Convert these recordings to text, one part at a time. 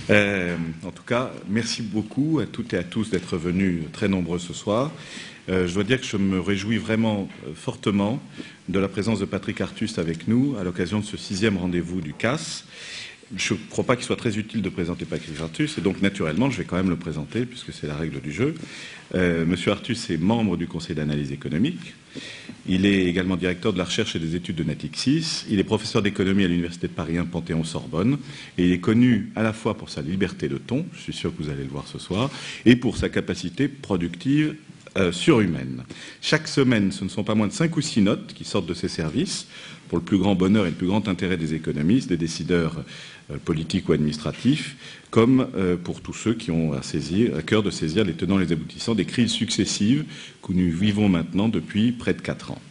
En tout cas, merci beaucoup à toutes et à tous d'être venus très nombreux ce soir. Je dois dire que je me réjouis vraiment fortement de la présence de Patrick Artus avec nous à l'occasion de ce 6e rendez-vous du CAS. Je ne crois pas qu'il soit très utile de présenter Patrick Artus, et donc naturellement, je vais quand même le présenter, puisque c'est la règle du jeu. Monsieur Artus est membre du Conseil d'analyse économique. Il est également directeur de la recherche et des études de Natixis. Il est professeur d'économie à l'Université de Paris 1 Panthéon-Sorbonne. Et il est connu à la fois pour sa liberté de ton, je suis sûr que vous allez le voir ce soir, et pour sa capacité productive surhumaine. Chaque semaine, ce ne sont pas moins de 5 ou 6 notes qui sortent de ses services pour le plus grand bonheur et le plus grand intérêt des économistes, des décideurs politiques ou administratifs, comme pour tous ceux qui ont à cœur de saisir les tenants et les aboutissants des crises successives que nous vivons maintenant depuis près de 4 ans.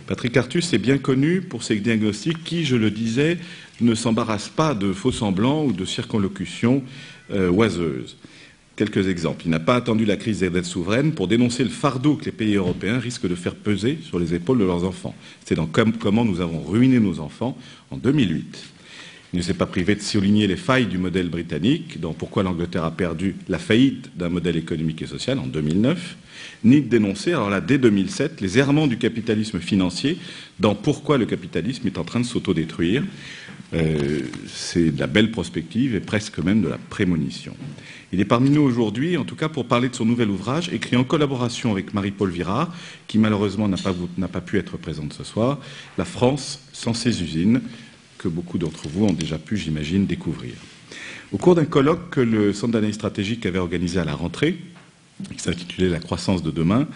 Patrick Artus est bien connu pour ses diagnostics qui, je le disais, ne s'embarrassent pas de faux-semblants ou de circonlocutions oiseuses. Quelques exemples. Il n'a pas attendu la crise des dettes souveraines pour dénoncer le fardeau que les pays européens risquent de faire peser sur les épaules de leurs enfants. C'est dans Comment nous avons ruiné nos enfants en 2008. Il ne s'est pas privé de souligner les failles du modèle britannique, dans Pourquoi l'Angleterre a perdu la faillite d'un modèle économique et social en 2009, ni de dénoncer, alors là, dès 2007, les errements du capitalisme financier, dans Pourquoi le capitalisme est en train de s'autodétruire. C'est de la belle prospective et presque même de la prémonition. Il est parmi nous aujourd'hui, en tout cas pour parler de son nouvel ouvrage, écrit en collaboration avec Marie-Paule Virard, qui malheureusement n'a pas pu être présente ce soir, La France sans ses usines, que beaucoup d'entre vous ont déjà pu, j'imagine, découvrir. Au cours d'un colloque que le Centre d'analyse stratégique avait organisé à la rentrée, qui s'intitulait « La croissance de demain »,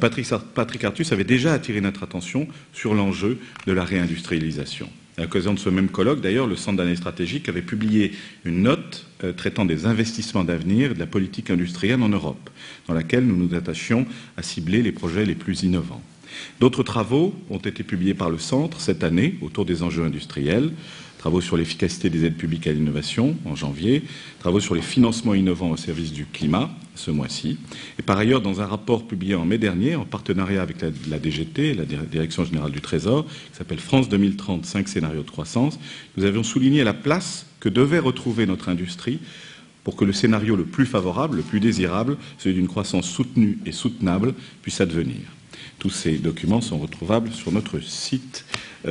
Patrick Artus avait déjà attiré notre attention sur l'enjeu de la réindustrialisation. À l'occasion de ce même colloque, d'ailleurs, le Centre d'analyse stratégique avait publié une note traitant des investissements d'avenir et de la politique industrielle en Europe, dans laquelle nous nous attachions à cibler les projets les plus innovants. D'autres travaux ont été publiés par le Centre cette année autour des enjeux industriels, travaux sur l'efficacité des aides publiques à l'innovation en janvier, travaux sur les financements innovants au service du climat ce mois-ci. Et par ailleurs, dans un rapport publié en mai dernier, en partenariat avec la DGT, la Direction Générale du Trésor, qui s'appelle France 2030, 5 scénarios de croissance, nous avions souligné la place que devait retrouver notre industrie pour que le scénario le plus favorable, le plus désirable, celui d'une croissance soutenue et soutenable, puisse advenir. Tous ces documents sont retrouvables sur notre site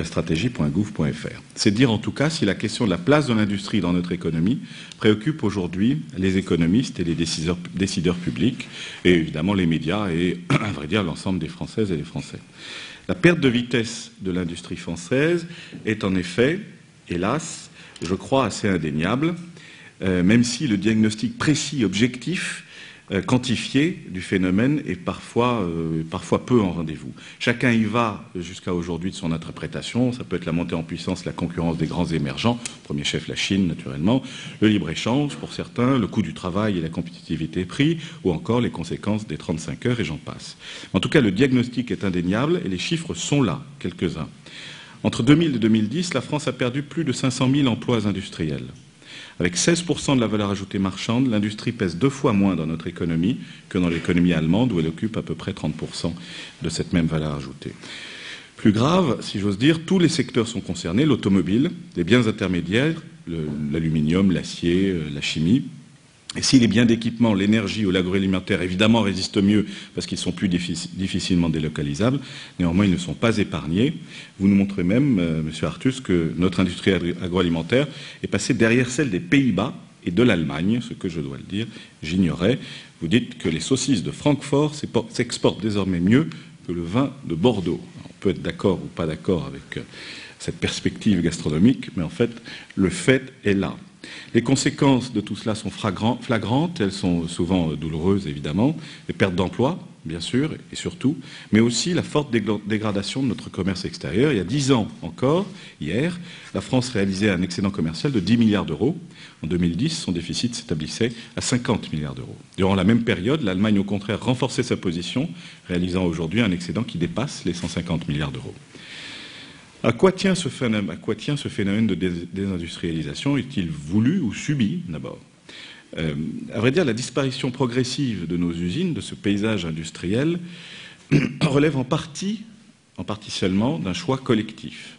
stratégie.gouv.fr. C'est dire en tout cas si la question de la place de l'industrie dans notre économie préoccupe aujourd'hui les économistes et les décideurs publics, et évidemment les médias et, à vrai dire, l'ensemble des Françaises et des Français. La perte de vitesse de l'industrie française est en effet, hélas, je crois, assez indéniable, même si le diagnostic précis, objectif, quantifié du phénomène est parfois peu en rendez-vous. Chacun y va jusqu'à aujourd'hui de son interprétation. Ça peut être la montée en puissance, la concurrence des grands émergents, premier chef la Chine naturellement, le libre-échange pour certains, le coût du travail et la compétitivité prix, ou encore les conséquences des 35 heures et j'en passe. En tout cas, le diagnostic est indéniable et les chiffres sont là, quelques-uns. Entre 2000 et 2010, la France a perdu plus de 500 000 emplois industriels. Avec 16% de la valeur ajoutée marchande, l'industrie pèse 2 fois moins dans notre économie que dans l'économie allemande, où elle occupe à peu près 30% de cette même valeur ajoutée. Plus grave, si j'ose dire, tous les secteurs sont concernés, l'automobile, les biens intermédiaires, l'aluminium, l'acier, la chimie. Et si les biens d'équipement, l'énergie ou l'agroalimentaire, évidemment, résistent mieux parce qu'ils sont plus difficilement délocalisables, néanmoins, ils ne sont pas épargnés. Vous nous montrez même, Monsieur Artus, que notre industrie agroalimentaire est passée derrière celle des Pays-Bas et de l'Allemagne, ce que je dois le dire, j'ignorais. Vous dites que les saucisses de Francfort s'exportent désormais mieux que le vin de Bordeaux. Alors, on peut être d'accord ou pas d'accord avec cette perspective gastronomique, mais en fait, le fait est là. Les conséquences de tout cela sont flagrantes, elles sont souvent douloureuses évidemment, les pertes d'emplois bien sûr et surtout, mais aussi la forte dégradation de notre commerce extérieur. Il y a 10 ans encore, hier, la France réalisait un excédent commercial de 10 milliards d'euros. En 2010, son déficit s'établissait à 50 milliards d'euros. Durant la même période, l'Allemagne au contraire renforçait sa position, réalisant aujourd'hui un excédent qui dépasse les 150 milliards d'euros. À quoi tient ce phénomène de désindustrialisation? Est-il voulu ou subi d'abord? À vrai dire, la disparition progressive de nos usines, de ce paysage industriel, relève en partie seulement d'un choix collectif.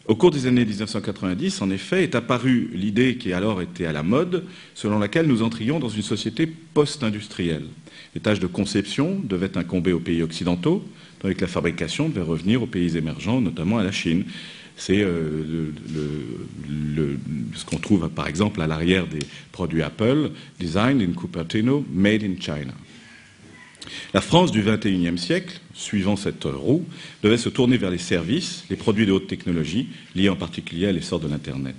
Au cours des années 1990, en effet, est apparue l'idée qui alors était à la mode, selon laquelle nous entrions dans une société post-industrielle. Les tâches de conception devaient incomber aux pays occidentaux, tandis que la fabrication devait revenir aux pays émergents, notamment à la Chine. C'est ce qu'on trouve par exemple à l'arrière des produits Apple, Designed in Cupertino, Made in China. La France du XXIe siècle, suivant cette roue, devait se tourner vers les services, les produits de haute technologie, liés en particulier à l'essor de l'Internet.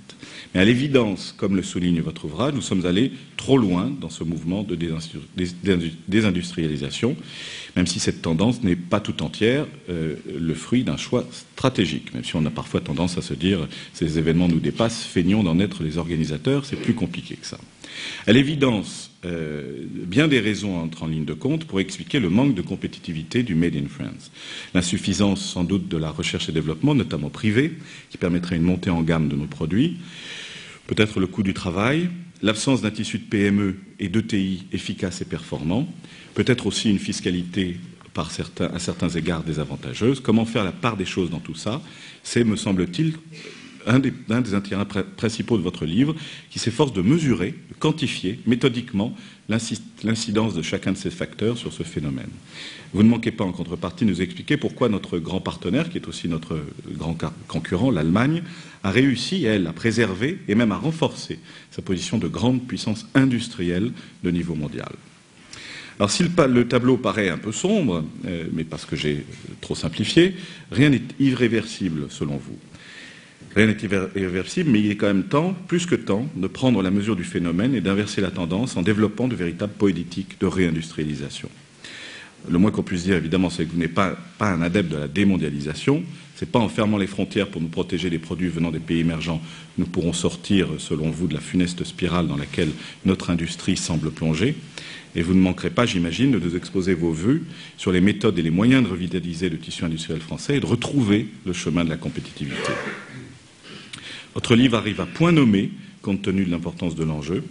Mais à l'évidence, comme le souligne votre ouvrage, nous sommes allés trop loin dans ce mouvement de désindustrialisation, même si cette tendance n'est pas tout entière le fruit d'un choix stratégique, même si on a parfois tendance à se dire ces événements nous dépassent, feignons d'en être les organisateurs, c'est plus compliqué que ça. À l'évidence, bien des raisons entrent en ligne de compte pour expliquer le manque de compétitivité du Made in France. L'insuffisance sans doute de la recherche et développement, notamment privée, qui permettrait une montée en gamme de nos produits, peut-être le coût du travail, l'absence d'un tissu de PME et d'ETI efficace et performant, peut-être aussi une fiscalité à certains égards désavantageuse. Comment faire la part des choses dans tout ça? C'est, me semble-t-il, un des intérêts principaux de votre livre, qui s'efforce de mesurer, de quantifier méthodiquement l'incidence de chacun de ces facteurs sur ce phénomène. Vous ne manquez pas en contrepartie de nous expliquer pourquoi notre grand partenaire, qui est aussi notre grand concurrent, l'Allemagne, a réussi, elle, à préserver et même à renforcer sa position de grande puissance industrielle de niveau mondial. Alors si le tableau paraît un peu sombre, mais parce que j'ai trop simplifié, rien n'est irréversible selon vous. Rien n'est irréversible, mais il est quand même temps, plus que temps, de prendre la mesure du phénomène et d'inverser la tendance en développant de véritables politiques de réindustrialisation. Le moins qu'on puisse dire, évidemment, c'est que vous n'êtes pas un adepte de la démondialisation. Ce n'est pas en fermant les frontières pour nous protéger des produits venant des pays émergents que nous pourrons sortir, selon vous, de la funeste spirale dans laquelle notre industrie semble plonger. Et vous ne manquerez pas, j'imagine, de nous exposer vos vues sur les méthodes et les moyens de revitaliser le tissu industriel français et de retrouver le chemin de la compétitivité. Votre livre arrive à point nommé, compte tenu de l'importance de l'enjeu.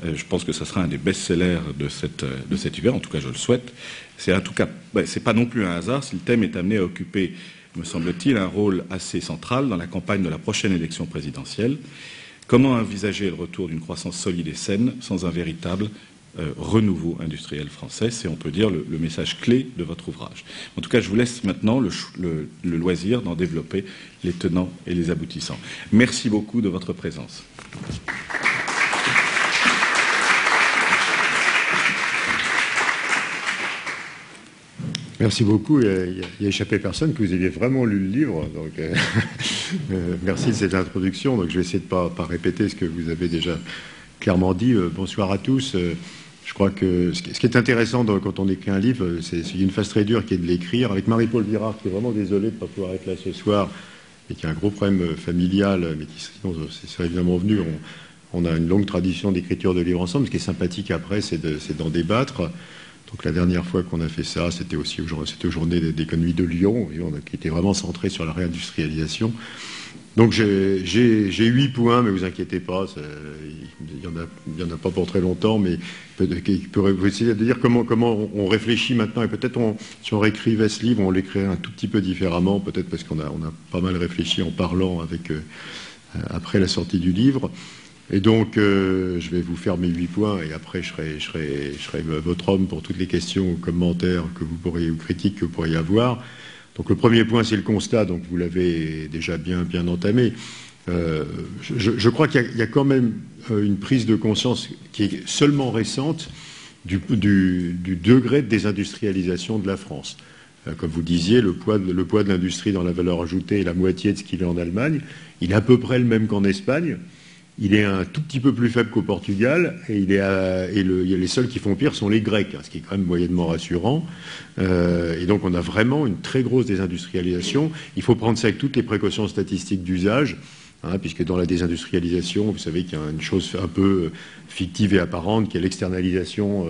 Je pense que ce sera un des best-sellers de cet hiver, en tout cas je le souhaite. C'est pas non plus un hasard si le thème est amené à occuper, me semble-t-il, un rôle assez central dans la campagne de la prochaine élection présidentielle. Comment envisager le retour d'une croissance solide et saine sans un véritable renouveau industriel français? C'est, on peut dire, le message clé de votre ouvrage. En tout cas, je vous laisse maintenant le loisir d'en développer les tenants et les aboutissants. Merci beaucoup de votre présence. Merci beaucoup. Il n'y a échappé personne que vous ayez vraiment lu le livre. Donc, merci de cette introduction. Donc, je vais essayer de ne pas répéter ce que vous avez déjà clairement dit. Bonsoir à tous. Je crois que ce qui est intéressant quand on écrit un livre, c'est une phase très dure qui est de l'écrire. Avec Marie-Paul Virard, qui est vraiment désolé de ne pas pouvoir être là ce soir, et qui a un gros problème familial, mais qui sinon serait évidemment venu. On a une longue tradition d'écriture de livres ensemble. Ce qui est sympathique après, c'est d'en débattre. Donc la dernière fois qu'on a fait ça, c'était aux Journées d'économie de Lyon, qui était vraiment centré sur la réindustrialisation. Donc j'ai 8 points, mais vous inquiétez pas, il y en a pas pour très longtemps, mais vous essayer de dire comment on réfléchit maintenant, et peut-être si on réécrivait ce livre, on l'écrirait un tout petit peu différemment, peut-être parce qu'on a pas mal réfléchi en parlant après la sortie du livre. Et donc, je vais vous faire mes 8 points, et après, je serai votre homme pour toutes les questions ou commentaires ou critiques que vous pourriez avoir. Donc, le premier point, c'est le constat, donc vous l'avez déjà bien entamé. Je crois qu'il y a quand même une prise de conscience qui est seulement récente du degré de désindustrialisation de la France. Comme vous disiez, le poids de l'industrie dans la valeur ajoutée est la moitié de ce qu'il est en Allemagne. Il est à peu près le même qu'en Espagne. Il est un tout petit peu plus faible qu'au Portugal, et les seuls qui font pire sont les Grecs, ce qui est quand même moyennement rassurant. Et donc on a vraiment une très grosse désindustrialisation. Il faut prendre ça avec toutes les précautions statistiques d'usage, puisque dans la désindustrialisation, vous savez qu'il y a une chose un peu fictive et apparente, qui est l'externalisation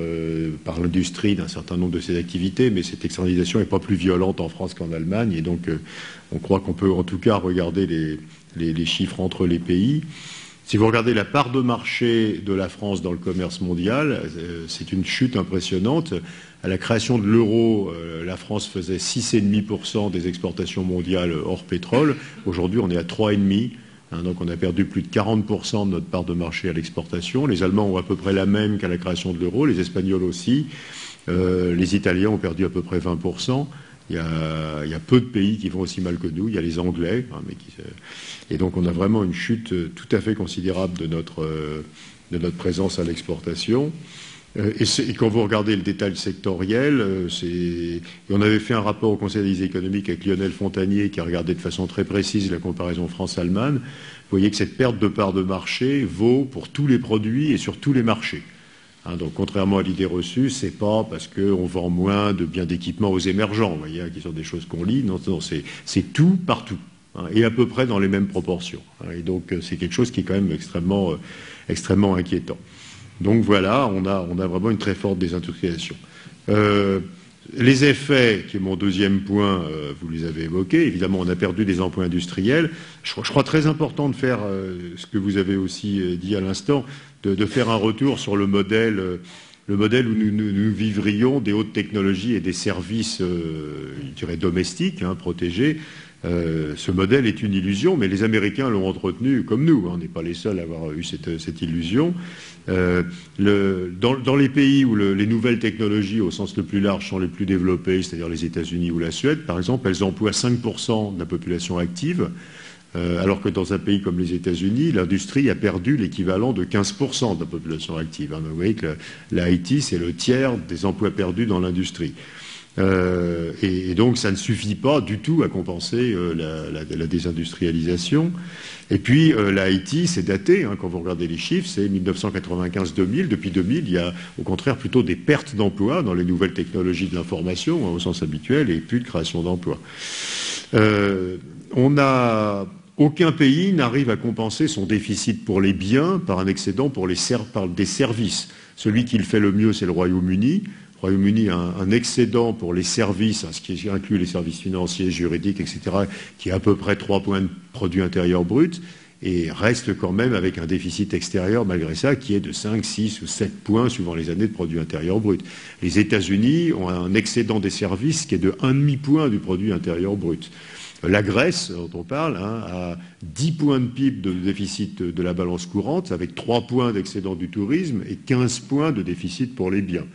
par l'industrie d'un certain nombre de ses activités, mais cette externalisation n'est pas plus violente en France qu'en Allemagne, et donc on croit qu'on peut en tout cas regarder les chiffres entre les pays. Si vous regardez la part de marché de la France dans le commerce mondial, c'est une chute impressionnante. À la création de l'euro, la France faisait 6,5% des exportations mondiales hors pétrole. Aujourd'hui, on est à 3,5%. Donc on a perdu plus de 40% de notre part de marché à l'exportation. Les Allemands ont à peu près la même qu'à la création de l'euro, les Espagnols aussi. Les Italiens ont perdu à peu près 20%. Il y a peu de pays qui vont aussi mal que nous. Il y a les Anglais. Et donc on a vraiment une chute tout à fait considérable de notre présence à l'exportation. Et quand vous regardez le détail sectoriel, on avait fait un rapport au Conseil d'analyse économique avec Lionel Fontanier qui a regardé de façon très précise la comparaison France-Allemagne. Vous voyez que cette perte de part de marché vaut pour tous les produits et sur tous les marchés. Donc contrairement à l'idée reçue, c'est pas parce qu'on vend moins de biens d'équipement aux émergents, vous voyez, qui sont des choses qu'on lit. Non, c'est tout partout. Et à peu près dans les mêmes proportions. Et donc c'est quelque chose qui est quand même extrêmement inquiétant. Donc voilà, on a vraiment une très forte désindustrialisation. Les effets, qui est mon deuxième point, vous les avez évoqués. Évidemment, on a perdu des emplois industriels. Je crois très important de faire ce que vous avez aussi dit à l'instant, de faire un retour sur le modèle où nous vivrions des hautes technologies et des services, je dirais, domestiques, protégés. Ce modèle est une illusion, mais les Américains l'ont entretenu comme nous. On n'est pas les seuls à avoir eu cette illusion. Dans les pays où les nouvelles technologies, au sens le plus large, sont les plus développées, c'est-à-dire les États-Unis ou la Suède, par exemple, elles emploient 5% de la population active, alors que dans un pays comme les États-Unis, l'industrie a perdu l'équivalent de 15% de la population active. Donc vous voyez que l'IT, c'est le tiers des emplois perdus dans l'industrie. Et donc ça ne suffit pas du tout à compenser la désindustrialisation. Et puis l'IT, c'est daté, quand vous regardez les chiffres, c'est 1995-2000. Depuis 2000, il y a au contraire plutôt des pertes d'emplois dans les nouvelles technologies de l'information, au sens habituel, et plus de création d'emplois. Aucun pays n'arrive à compenser son déficit pour les biens par un excédent par des services. Celui qui le fait le mieux, c'est le Royaume-Uni. Le Royaume-Uni a un excédent pour les services, ce qui inclut les services financiers, juridiques, etc., qui est à peu près 3 points de produit intérieur brut, et reste quand même avec un déficit extérieur, malgré ça, qui est de 5, 6 ou 7 points suivant les années de produit intérieur brut. Les États-Unis ont un excédent des services qui est de 1,5 point du produit intérieur brut. La Grèce, dont on parle, a 10 points de PIB de déficit de la balance courante, avec 3 points d'excédent du tourisme et 15 points de déficit pour les biens.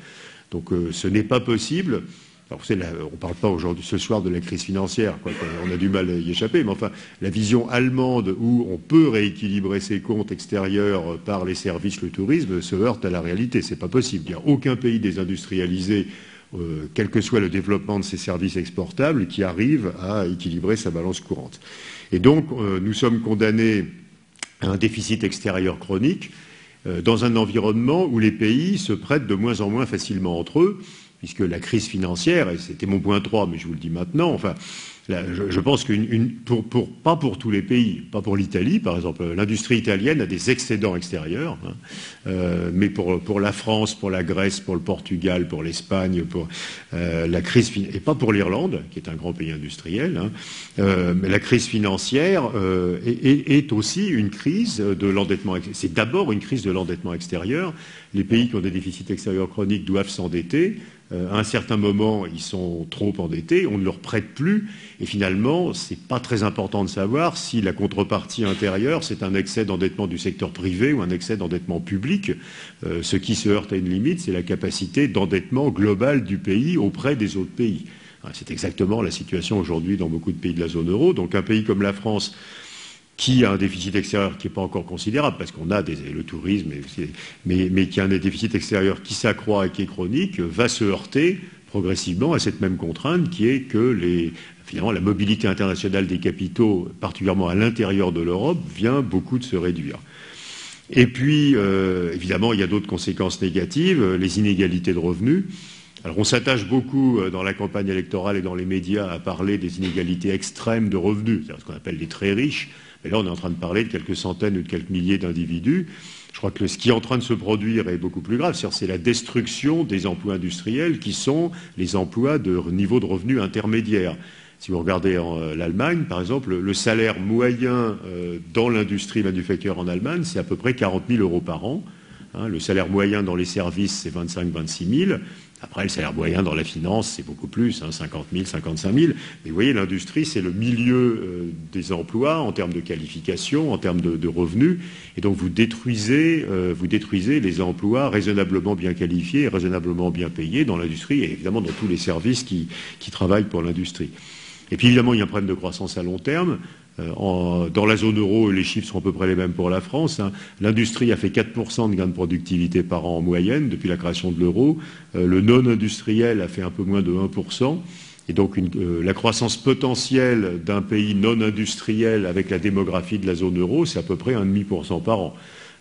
Donc ce n'est pas possible. Alors, on ne parle pas aujourd'hui, ce soir, de la crise financière, on a du mal à y échapper, mais enfin, la vision allemande où on peut rééquilibrer ses comptes extérieurs par les services, le tourisme, se heurte à la réalité. C'est pas possible. Il n'y a aucun pays désindustrialisé, quel que soit le développement de ses services exportables, qui arrive à équilibrer sa balance courante. Et donc, nous sommes condamnés à un déficit extérieur chronique dans un environnement où les pays se prêtent de moins en moins facilement entre eux, puisque la crise financière, et c'était mon point 3, mais je vous le dis maintenant, enfin, là, je pense pas pour tous les pays, pas pour l'Italie, par exemple, l'industrie italienne a des excédents extérieurs, mais pour la France, pour la Grèce, pour le Portugal, pour l'Espagne, pour la crise, et pas pour l'Irlande, qui est un grand pays industriel, mais la crise financière est aussi une crise de l'endettement. C'est d'abord une crise de l'endettement extérieur. Les pays qui ont des déficits extérieurs chroniques doivent s'endetter. À un certain moment, ils sont trop endettés, on ne leur prête plus, et finalement, c'est pas très important de savoir si la contrepartie intérieure, c'est un excès d'endettement du secteur privé ou un excès d'endettement public. Ce qui se heurte à une limite, c'est la capacité d'endettement global du pays auprès des autres pays. C'est exactement la situation aujourd'hui dans beaucoup de pays de la zone euro. Donc un pays comme la France, qui a un déficit extérieur qui n'est pas encore considérable, parce qu'on a le tourisme, mais qui a un déficit extérieur qui s'accroît et qui est chronique, va se heurter progressivement à cette même contrainte qui est que finalement la mobilité internationale des capitaux, particulièrement à l'intérieur de l'Europe, vient beaucoup de se réduire. Et puis, évidemment, il y a d'autres conséquences négatives, les inégalités de revenus. Alors on s'attache beaucoup dans la campagne électorale et dans les médias à parler des inégalités extrêmes de revenus, c'est-à-dire ce qu'on appelle les très riches. Mais là, on est en train de parler de quelques centaines ou de quelques milliers d'individus. Je crois que ce qui est en train de se produire est beaucoup plus grave. C'est la destruction des emplois industriels qui sont les emplois de niveau de revenus intermédiaires. Si vous regardez l'Allemagne, par exemple, le salaire moyen dans l'industrie manufacturière en Allemagne, c'est à peu près 40 000 euros par an. Hein, le salaire moyen dans les services, c'est 25-26 000. Après, le salaire moyen dans la finance, c'est beaucoup plus, 50 000, 55 000. Mais vous voyez, l'industrie, c'est le milieu des emplois en termes de qualification, en termes de revenus. Et donc, vous détruisez les emplois raisonnablement bien qualifiés et raisonnablement bien payés dans l'industrie et évidemment dans tous les services qui travaillent pour l'industrie. Et puis, évidemment, il y a un problème de croissance à long terme. Dans la zone euro, les chiffres sont à peu près les mêmes pour la France. Hein. L'industrie a fait 4% de gain de productivité par an en moyenne depuis la création de l'euro. Le non-industriel a fait un peu moins de 1%. Et donc la croissance potentielle d'un pays non-industriel avec la démographie de la zone euro, c'est à peu près 1,5% par an.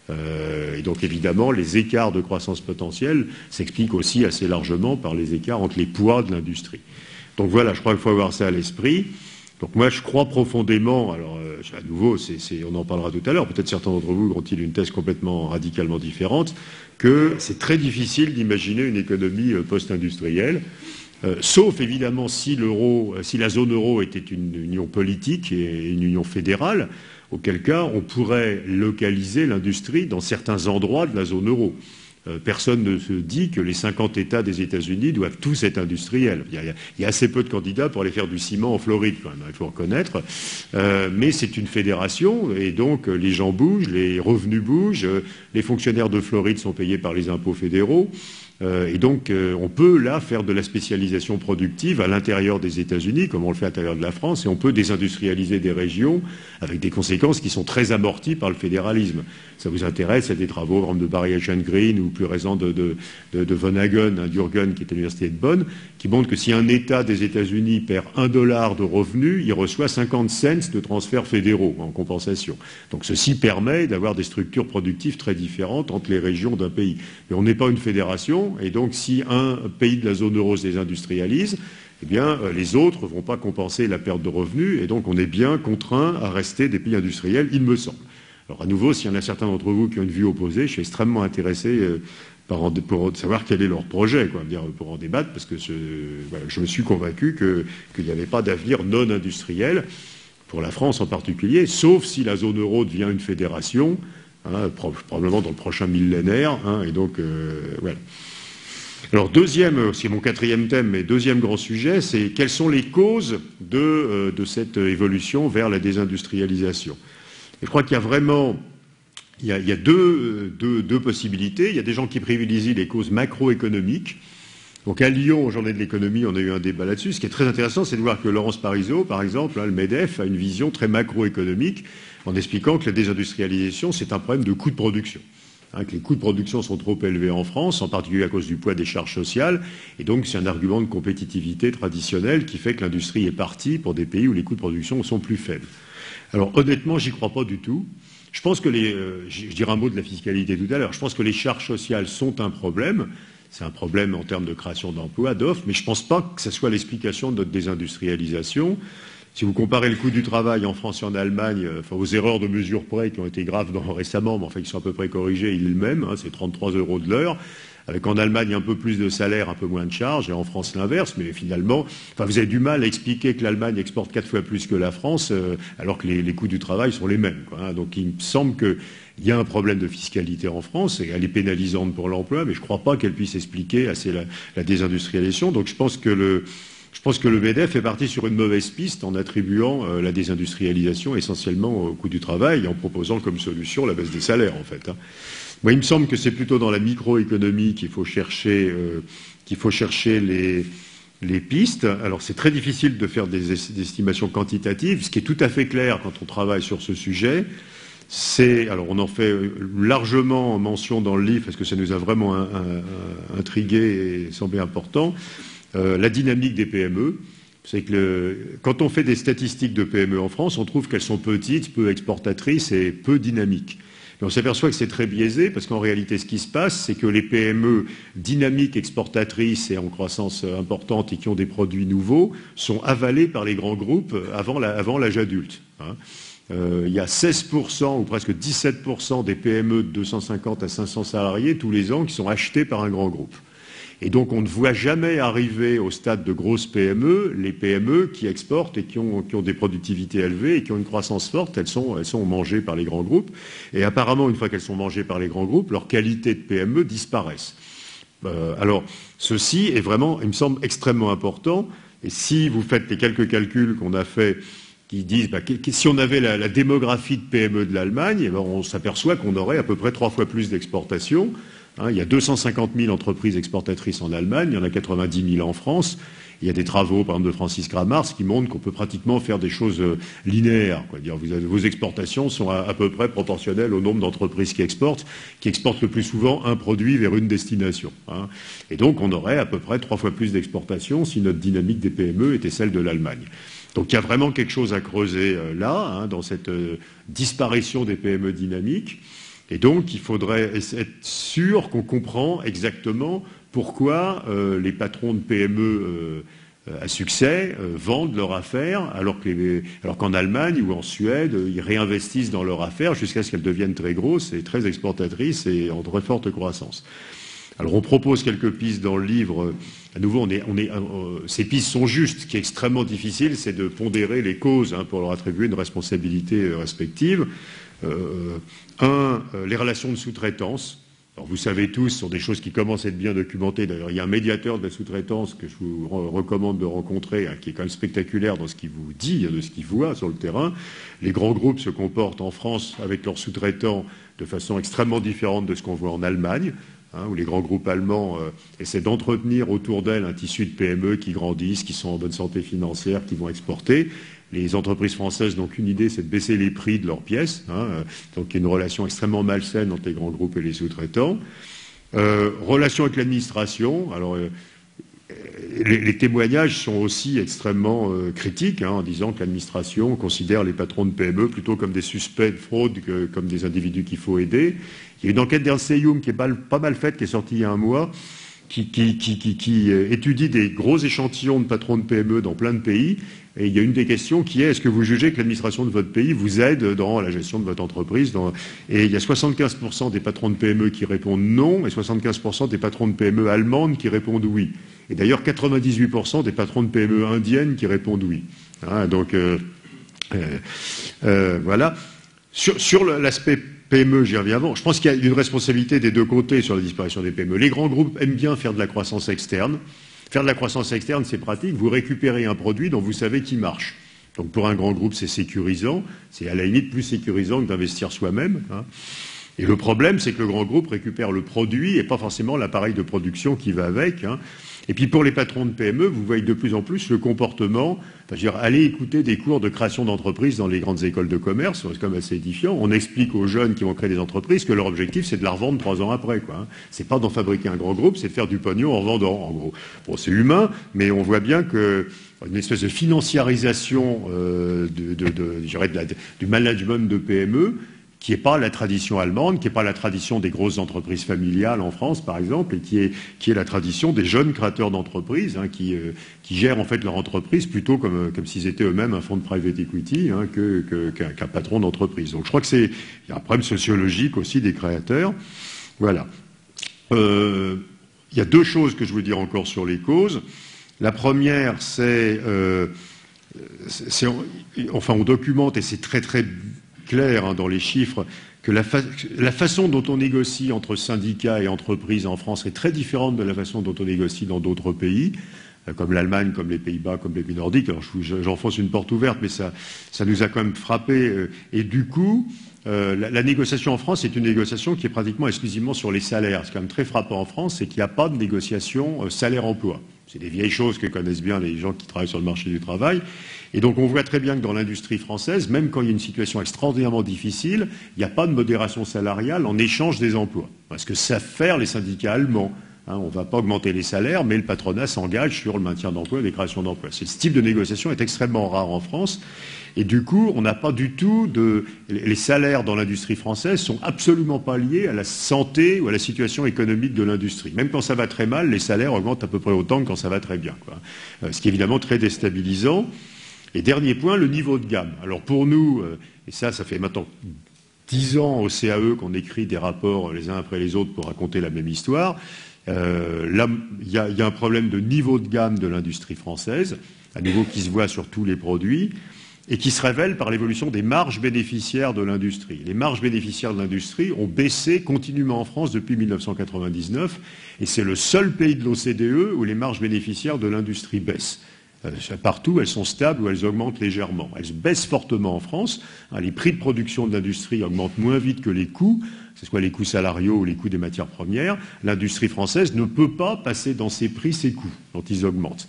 Et donc évidemment, les écarts de croissance potentielle s'expliquent aussi assez largement par les écarts entre les poids de l'industrie. Donc voilà, je crois qu'il faut avoir ça à l'esprit. Donc moi, je crois profondément, alors à nouveau, on en parlera tout à l'heure, peut-être certains d'entre vous auront-ils une thèse complètement radicalement différente, que c'est très difficile d'imaginer une économie post-industrielle, sauf évidemment si la zone euro était une union politique et une union fédérale, auquel cas on pourrait localiser l'industrie dans certains endroits de la zone euro. Personne ne se dit que les 50 États des États-Unis doivent tous être industriels. Il y a assez peu de candidats pour aller faire du ciment en Floride, quand même, il faut reconnaître. Mais c'est une fédération, et donc les gens bougent, les revenus bougent, les fonctionnaires de Floride sont payés par les impôts fédéraux. Et donc, on peut là faire de la spécialisation productive à l'intérieur des États-Unis, comme on le fait à l'intérieur de la France, et on peut désindustrialiser des régions avec des conséquences qui sont très amorties par le fédéralisme. Ça vous intéresse, il y a des travaux, par exemple, de Barry H. Green ou plus récents de Von Hagen, d'Urgen, qui est à l'université de Bonn, qui montrent que si un État des États-Unis perd $1 de revenus, il reçoit 50 cents de transferts fédéraux en compensation. Donc ceci permet d'avoir des structures productives très différentes entre les régions d'un pays. Mais on n'est pas une fédération. Et donc, si un pays de la zone euro se désindustrialise, eh bien, les autres ne vont pas compenser la perte de revenus, et donc on est bien contraint à rester des pays industriels, il me semble. Alors, à nouveau, s'il y en a certains d'entre vous qui ont une vue opposée, je suis extrêmement intéressé pour savoir quel est leur projet, pour en débattre, parce que je me suis convaincu qu'il n'y avait pas d'avenir non industriel, pour la France en particulier, sauf si la zone euro devient une fédération, probablement dans le prochain millénaire, et donc, voilà. Alors c'est mon quatrième thème, mais deuxième grand sujet, c'est quelles sont les causes de cette évolution vers la désindustrialisation. Et je crois qu'il y a vraiment il y a deux possibilités. Il y a des gens qui privilégient les causes macroéconomiques. Donc à Lyon, au Journée de l'économie, on a eu un débat là-dessus. Ce qui est très intéressant, c'est de voir que Laurence Parisot, par exemple, le MEDEF, a une vision très macroéconomique en expliquant que la désindustrialisation, c'est un problème de coût de production. Que les coûts de production sont trop élevés en France, en particulier à cause du poids des charges sociales, et donc c'est un argument de compétitivité traditionnelle qui fait que l'industrie est partie pour des pays où les coûts de production sont plus faibles. Alors honnêtement, j'y crois pas du tout. Je pense que je dirai un mot de la fiscalité tout à l'heure, je pense que les charges sociales sont un problème, c'est un problème en termes de création d'emplois, d'offres, mais je ne pense pas que ce soit l'explication de notre désindustrialisation. Si vous comparez le coût du travail en France et en Allemagne, aux erreurs de mesure près qui ont été graves récemment, mais enfin qui sont à peu près corrigées, il est le même, c'est 33 € de l'heure, avec en Allemagne un peu plus de salaire, un peu moins de charges, et en France l'inverse, mais finalement, vous avez du mal à expliquer que l'Allemagne exporte 4 fois plus que la France, alors que les coûts du travail sont les mêmes, Donc il me semble qu'il y a un problème de fiscalité en France, et elle est pénalisante pour l'emploi, mais je ne crois pas qu'elle puisse expliquer assez la désindustrialisation. Donc je pense que le MEDEF est parti sur une mauvaise piste en attribuant la désindustrialisation essentiellement au coût du travail et en proposant comme solution la baisse des salaires, en fait. Moi, il me semble que c'est plutôt dans la microéconomie qu'il faut chercher les pistes. Alors, c'est très difficile de faire des estimations quantitatives. Ce qui est tout à fait clair quand on travaille sur ce sujet, alors on en fait largement mention dans le livre parce que ça nous a vraiment intrigué et semblé important. La dynamique des PME, c'est que quand on fait des statistiques de PME en France, on trouve qu'elles sont petites, peu exportatrices et peu dynamiques. Mais on s'aperçoit que c'est très biaisé parce qu'en réalité, ce qui se passe, c'est que les PME dynamiques, exportatrices et en croissance importante et qui ont des produits nouveaux sont avalées par les grands groupes avant l'âge adulte. Il y a 16% ou presque 17% des PME de 250 à 500 salariés tous les ans qui sont achetés par un grand groupe. Et donc on ne voit jamais arriver au stade de grosses PME, les PME qui exportent et qui ont des productivités élevées et qui ont une croissance forte, elles sont mangées par les grands groupes. Et apparemment, une fois qu'elles sont mangées par les grands groupes, leur qualité de PME disparaissent. Alors, ceci est vraiment, il me semble, extrêmement important. Et si vous faites les quelques calculs qu'on a faits qui disent si on avait la démographie de PME de l'Allemagne, on s'aperçoit qu'on aurait à peu près 3 fois plus d'exportations. Il y a 250 000 entreprises exportatrices en Allemagne, il y en a 90 000 en France. Il y a des travaux, par exemple, de Francis Gramars qui montrent qu'on peut pratiquement faire des choses linéaires. Vos exportations sont à peu près proportionnelles au nombre d'entreprises qui exportent le plus souvent un produit vers une destination. Et donc, on aurait à peu près 3 fois plus d'exportations si notre dynamique des PME était celle de l'Allemagne. Donc, il y a vraiment quelque chose à creuser là, dans cette disparition des PME dynamiques. Et donc, il faudrait être sûr qu'on comprend exactement pourquoi les patrons de PME à succès vendent leur affaire, alors qu'en Allemagne ou en Suède, ils réinvestissent dans leur affaire jusqu'à ce qu'elles deviennent très grosses et très exportatrices et en très forte croissance. Alors, on propose quelques pistes dans le livre. À nouveau, ces pistes sont justes. Ce qui est extrêmement difficile, c'est de pondérer les causes pour leur attribuer une responsabilité respective. Les relations de sous-traitance. Alors vous savez tous, ce sont des choses qui commencent à être bien documentées. D'ailleurs, il y a un médiateur de la sous-traitance que je vous recommande de rencontrer, qui est quand même spectaculaire dans ce qu'il vous dit, de ce qu'il voit sur le terrain. Les grands groupes se comportent en France avec leurs sous-traitants de façon extrêmement différente de ce qu'on voit en Allemagne, où les grands groupes allemands essaient d'entretenir autour d'elles un tissu de PME qui grandissent, qui sont en bonne santé financière, qui vont exporter. Les entreprises françaises n'ont qu'une idée, c'est de baisser les prix de leurs pièces. Donc il y a une relation extrêmement malsaine entre les grands groupes et les sous-traitants. Relation avec l'administration. Alors les témoignages sont aussi extrêmement critiques, en disant que l'administration considère les patrons de PME plutôt comme des suspects de fraude que comme des individus qu'il faut aider. Il y a une enquête d'Ernst & Young qui est pas mal faite, qui est sortie il y a un mois, qui étudie des gros échantillons de patrons de PME dans plein de pays. Et il y a une des questions qui est: est-ce que vous jugez que l'administration de votre pays vous aide dans la gestion de votre entreprise Et il y a 75% des patrons de PME qui répondent non, et 75% des patrons de PME allemandes qui répondent oui. Et d'ailleurs, 98% des patrons de PME indiennes qui répondent oui. Voilà. Sur l'aspect PME, j'y reviens avant. Je pense qu'il y a une responsabilité des deux côtés sur la disparition des PME. Les grands groupes aiment bien faire de la croissance externe. Faire de la croissance externe, c'est pratique. Vous récupérez un produit dont vous savez qu'il marche. Donc pour un grand groupe, c'est sécurisant. C'est à la limite plus sécurisant que d'investir soi-même. Et le problème, c'est que le grand groupe récupère le produit et pas forcément l'appareil de production qui va avec. Et puis pour les patrons de PME, vous voyez de plus en plus le comportement. Allez écouter des cours de création d'entreprises dans les grandes écoles de commerce, c'est quand même assez édifiant. On explique aux jeunes qui vont créer des entreprises que leur objectif, c'est de la revendre 3 ans après. C'est pas d'en fabriquer un grand groupe, c'est de faire du pognon en vendant, en gros. Bon, c'est humain, mais on voit bien que une espèce de financiarisation du management de PME, qui n'est pas la tradition allemande, qui n'est pas la tradition des grosses entreprises familiales en France, par exemple, et qui est la tradition des jeunes créateurs d'entreprises, qui gèrent en fait leur entreprise plutôt comme s'ils étaient eux-mêmes un fonds de private equity qu'un patron d'entreprise. Donc je crois qu'il y a un problème sociologique aussi des créateurs. Voilà. Il y a 2 choses que je veux dire encore sur les causes. La première, on documente, et c'est très très clair dans les chiffres, que la façon dont on négocie entre syndicats et entreprises en France est très différente de la façon dont on négocie dans d'autres pays, comme l'Allemagne, comme les Pays-Bas, comme les pays nordiques. Alors j'enfonce une porte ouverte, mais ça nous a quand même frappé. Et du coup, la négociation en France est une négociation qui est pratiquement exclusivement sur les salaires. Ce qui est quand même très frappant en France, c'est qu'il n'y a pas de négociation salaire-emploi. C'est des vieilles choses que connaissent bien les gens qui travaillent sur le marché du travail. Et donc on voit très bien que dans l'industrie française, même quand il y a une situation extraordinairement difficile, il n'y a pas de modération salariale en échange des emplois. Parce que savent faire les syndicats allemands. On ne va pas augmenter les salaires, mais le patronat s'engage sur le maintien d'emplois et les créations d'emplois. Ce type de négociation est extrêmement rare en France. Et du coup, on n'a pas du tout les salaires dans l'industrie française sont absolument pas liés à la santé ou à la situation économique de l'industrie. Même quand ça va très mal, les salaires augmentent à peu près autant que quand ça va très bien, ce qui est évidemment très déstabilisant. Et dernier point, le niveau de gamme. Alors pour nous, et ça fait maintenant 10 ans au CAE qu'on écrit des rapports les uns après les autres pour raconter la même histoire. Là, il y a un problème de niveau de gamme de l'industrie française, à nouveau qui se voit sur tous les produits, et qui se révèle par l'évolution des marges bénéficiaires de l'industrie. Les marges bénéficiaires de l'industrie ont baissé continuellement en France depuis 1999, et c'est le seul pays de l'OCDE où les marges bénéficiaires de l'industrie baissent. Partout, elles sont stables ou elles augmentent légèrement. Elles baissent fortement en France. Les prix de production de l'industrie augmentent moins vite que les coûts, que ce soit les coûts salariaux ou les coûts des matières premières. L'industrie française ne peut pas passer dans ses prix ces coûts quand ils augmentent.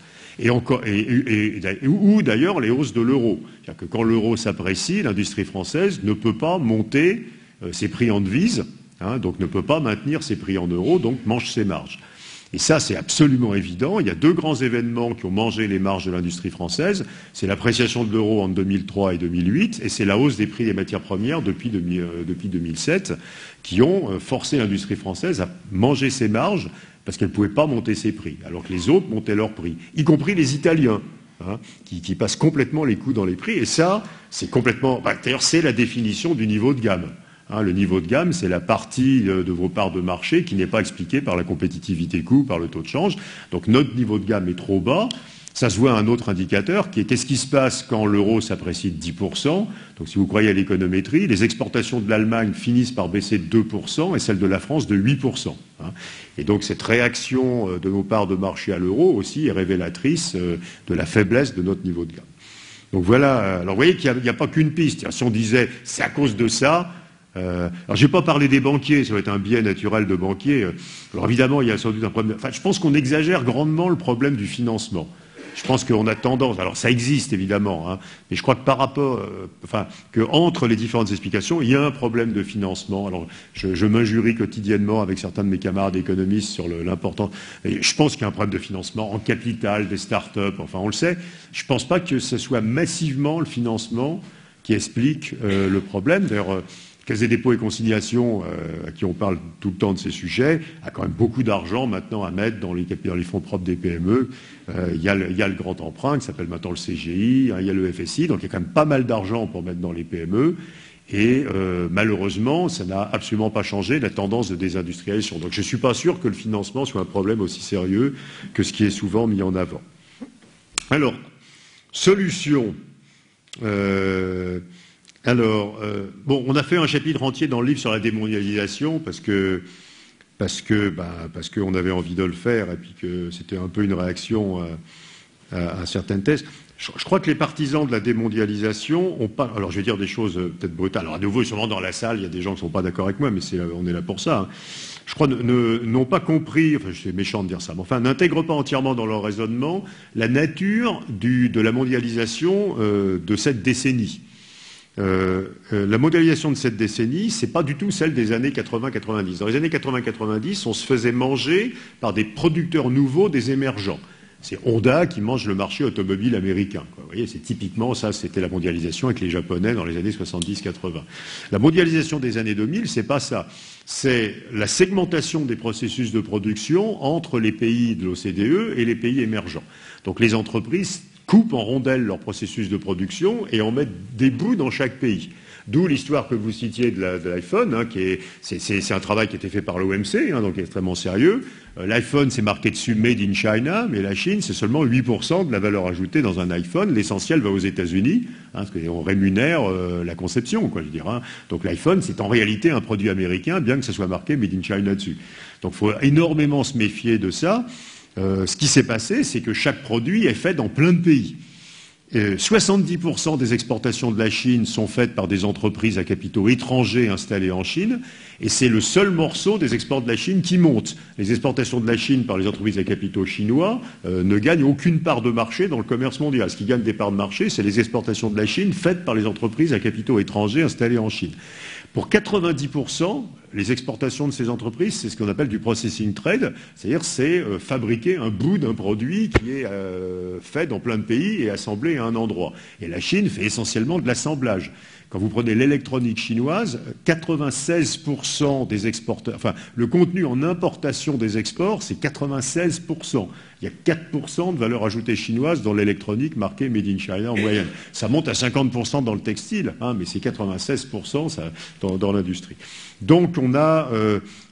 Ou d'ailleurs les hausses de l'euro. C'est-à-dire que quand l'euro s'apprécie, l'industrie française ne peut pas monter ses prix en devise, donc ne peut pas maintenir ses prix en euros, donc mange ses marges. Et ça, c'est absolument évident. Il y a deux grands événements qui ont mangé les marges de l'industrie française. C'est l'appréciation de l'euro en 2003 et 2008, et c'est la hausse des prix des matières premières depuis 2007, qui ont forcé l'industrie française à manger ses marges parce qu'elle ne pouvait pas monter ses prix, alors que les autres montaient leurs prix, y compris les Italiens, qui passent complètement les coûts dans les prix. Et ça, c'est complètement... D'ailleurs, c'est la définition du niveau de gamme. Le niveau de gamme, c'est la partie de vos parts de marché qui n'est pas expliquée par la compétitivité coût, par le taux de change. Donc notre niveau de gamme est trop bas. Ça se voit à un autre indicateur qui est qu'est-ce qui se passe quand l'euro s'apprécie de 10%. Donc si vous croyez à l'économétrie, les exportations de l'Allemagne finissent par baisser de 2% et celles de la France de 8%. Et donc cette réaction de nos parts de marché à l'euro aussi est révélatrice de la faiblesse de notre niveau de gamme. Donc voilà, alors vous voyez qu'il n'y a pas qu'une piste. Si on disait c'est à cause de ça... alors, je n'ai pas parlé des banquiers, ça va être un biais naturel de banquier. Alors, évidemment, il y a sans doute un problème. Enfin, je pense qu'on exagère grandement le problème du financement. Je pense qu'on a tendance. Alors, ça existe évidemment, mais je crois que par rapport, que entre les différentes explications, il y a un problème de financement. Alors, je m'injurie quotidiennement avec certains de mes camarades économistes sur l'importance. Je pense qu'il y a un problème de financement en capital des start-up. Enfin, on le sait. Je ne pense pas que ce soit massivement le financement qui explique le problème. D'ailleurs. Caisse des dépôts et consignations, à qui on parle tout le temps de ces sujets, a quand même beaucoup d'argent maintenant à mettre dans les fonds propres des PME. Il y a le grand emprunt qui s'appelle maintenant le CGI, il y a le FSI, donc il y a quand même pas mal d'argent pour mettre dans les PME. Et malheureusement, ça n'a absolument pas changé la tendance de désindustrialisation. Donc je ne suis pas sûr que le financement soit un problème aussi sérieux que ce qui est souvent mis en avant. Alors, solution. On a fait un chapitre entier dans le livre sur la démondialisation parce qu'on avait envie de le faire et puis que c'était un peu une réaction à certaines thèses. Je crois que les partisans de la démondialisation ont pas... Alors, je vais dire des choses peut-être brutales. Alors, à nouveau, sûrement dans la salle, il y a des gens qui ne sont pas d'accord avec moi, mais on est là pour ça. Je crois n'ont pas compris, enfin, c'est méchant de dire ça, mais enfin, n'intègrent pas entièrement dans leur raisonnement la nature de la mondialisation de cette décennie. La mondialisation de cette décennie, c'est pas du tout celle des années 80-90. Dans les années 80-90, on se faisait manger par des producteurs nouveaux, des émergents. C'est Honda qui mange le marché automobile américain. Vous voyez, c'est typiquement ça, c'était la mondialisation avec les Japonais dans les années 70-80. La mondialisation des années 2000, c'est pas ça. C'est la segmentation des processus de production entre les pays de l'OCDE et les pays émergents. Donc les entreprises coupent en rondelles leur processus de production et en mettent des bouts dans chaque pays. D'où l'histoire que vous citiez de l'iPhone, c'est un travail qui a été fait par l'OMC, donc extrêmement sérieux. L'iPhone, c'est marqué dessus Made in China, mais la Chine, c'est seulement 8% de la valeur ajoutée dans un iPhone. L'essentiel va aux États-Unis, parce qu'on rémunère la conception, je veux dire. Donc l'iPhone, c'est en réalité un produit américain, bien que ça soit marqué Made in China dessus. Donc il faut énormément se méfier de ça. Ce qui s'est passé, c'est que chaque produit est fait dans plein de pays. 70% des exportations de la Chine sont faites par des entreprises à capitaux étrangers installées en Chine, et c'est le seul morceau des exports de la Chine qui monte. Les exportations de la Chine par les entreprises à capitaux chinois ne gagnent aucune part de marché dans le commerce mondial. Ce qui gagne des parts de marché, c'est les exportations de la Chine faites par les entreprises à capitaux étrangers installées en Chine. Pour 90%, les exportations de ces entreprises, c'est ce qu'on appelle du processing trade, c'est-à-dire c'est fabriquer un bout d'un produit qui est fait dans plein de pays et assemblé à un endroit. Et la Chine fait essentiellement de l'assemblage. Quand vous prenez l'électronique chinoise, 96% des exporteurs, enfin, le contenu en importation des exports, c'est 96%. Il y a 4% de valeur ajoutée chinoise dans l'électronique marquée Made in China en moyenne. Ça monte à 50% dans le textile, hein, mais c'est 96% ça, dans l'industrie. Donc on a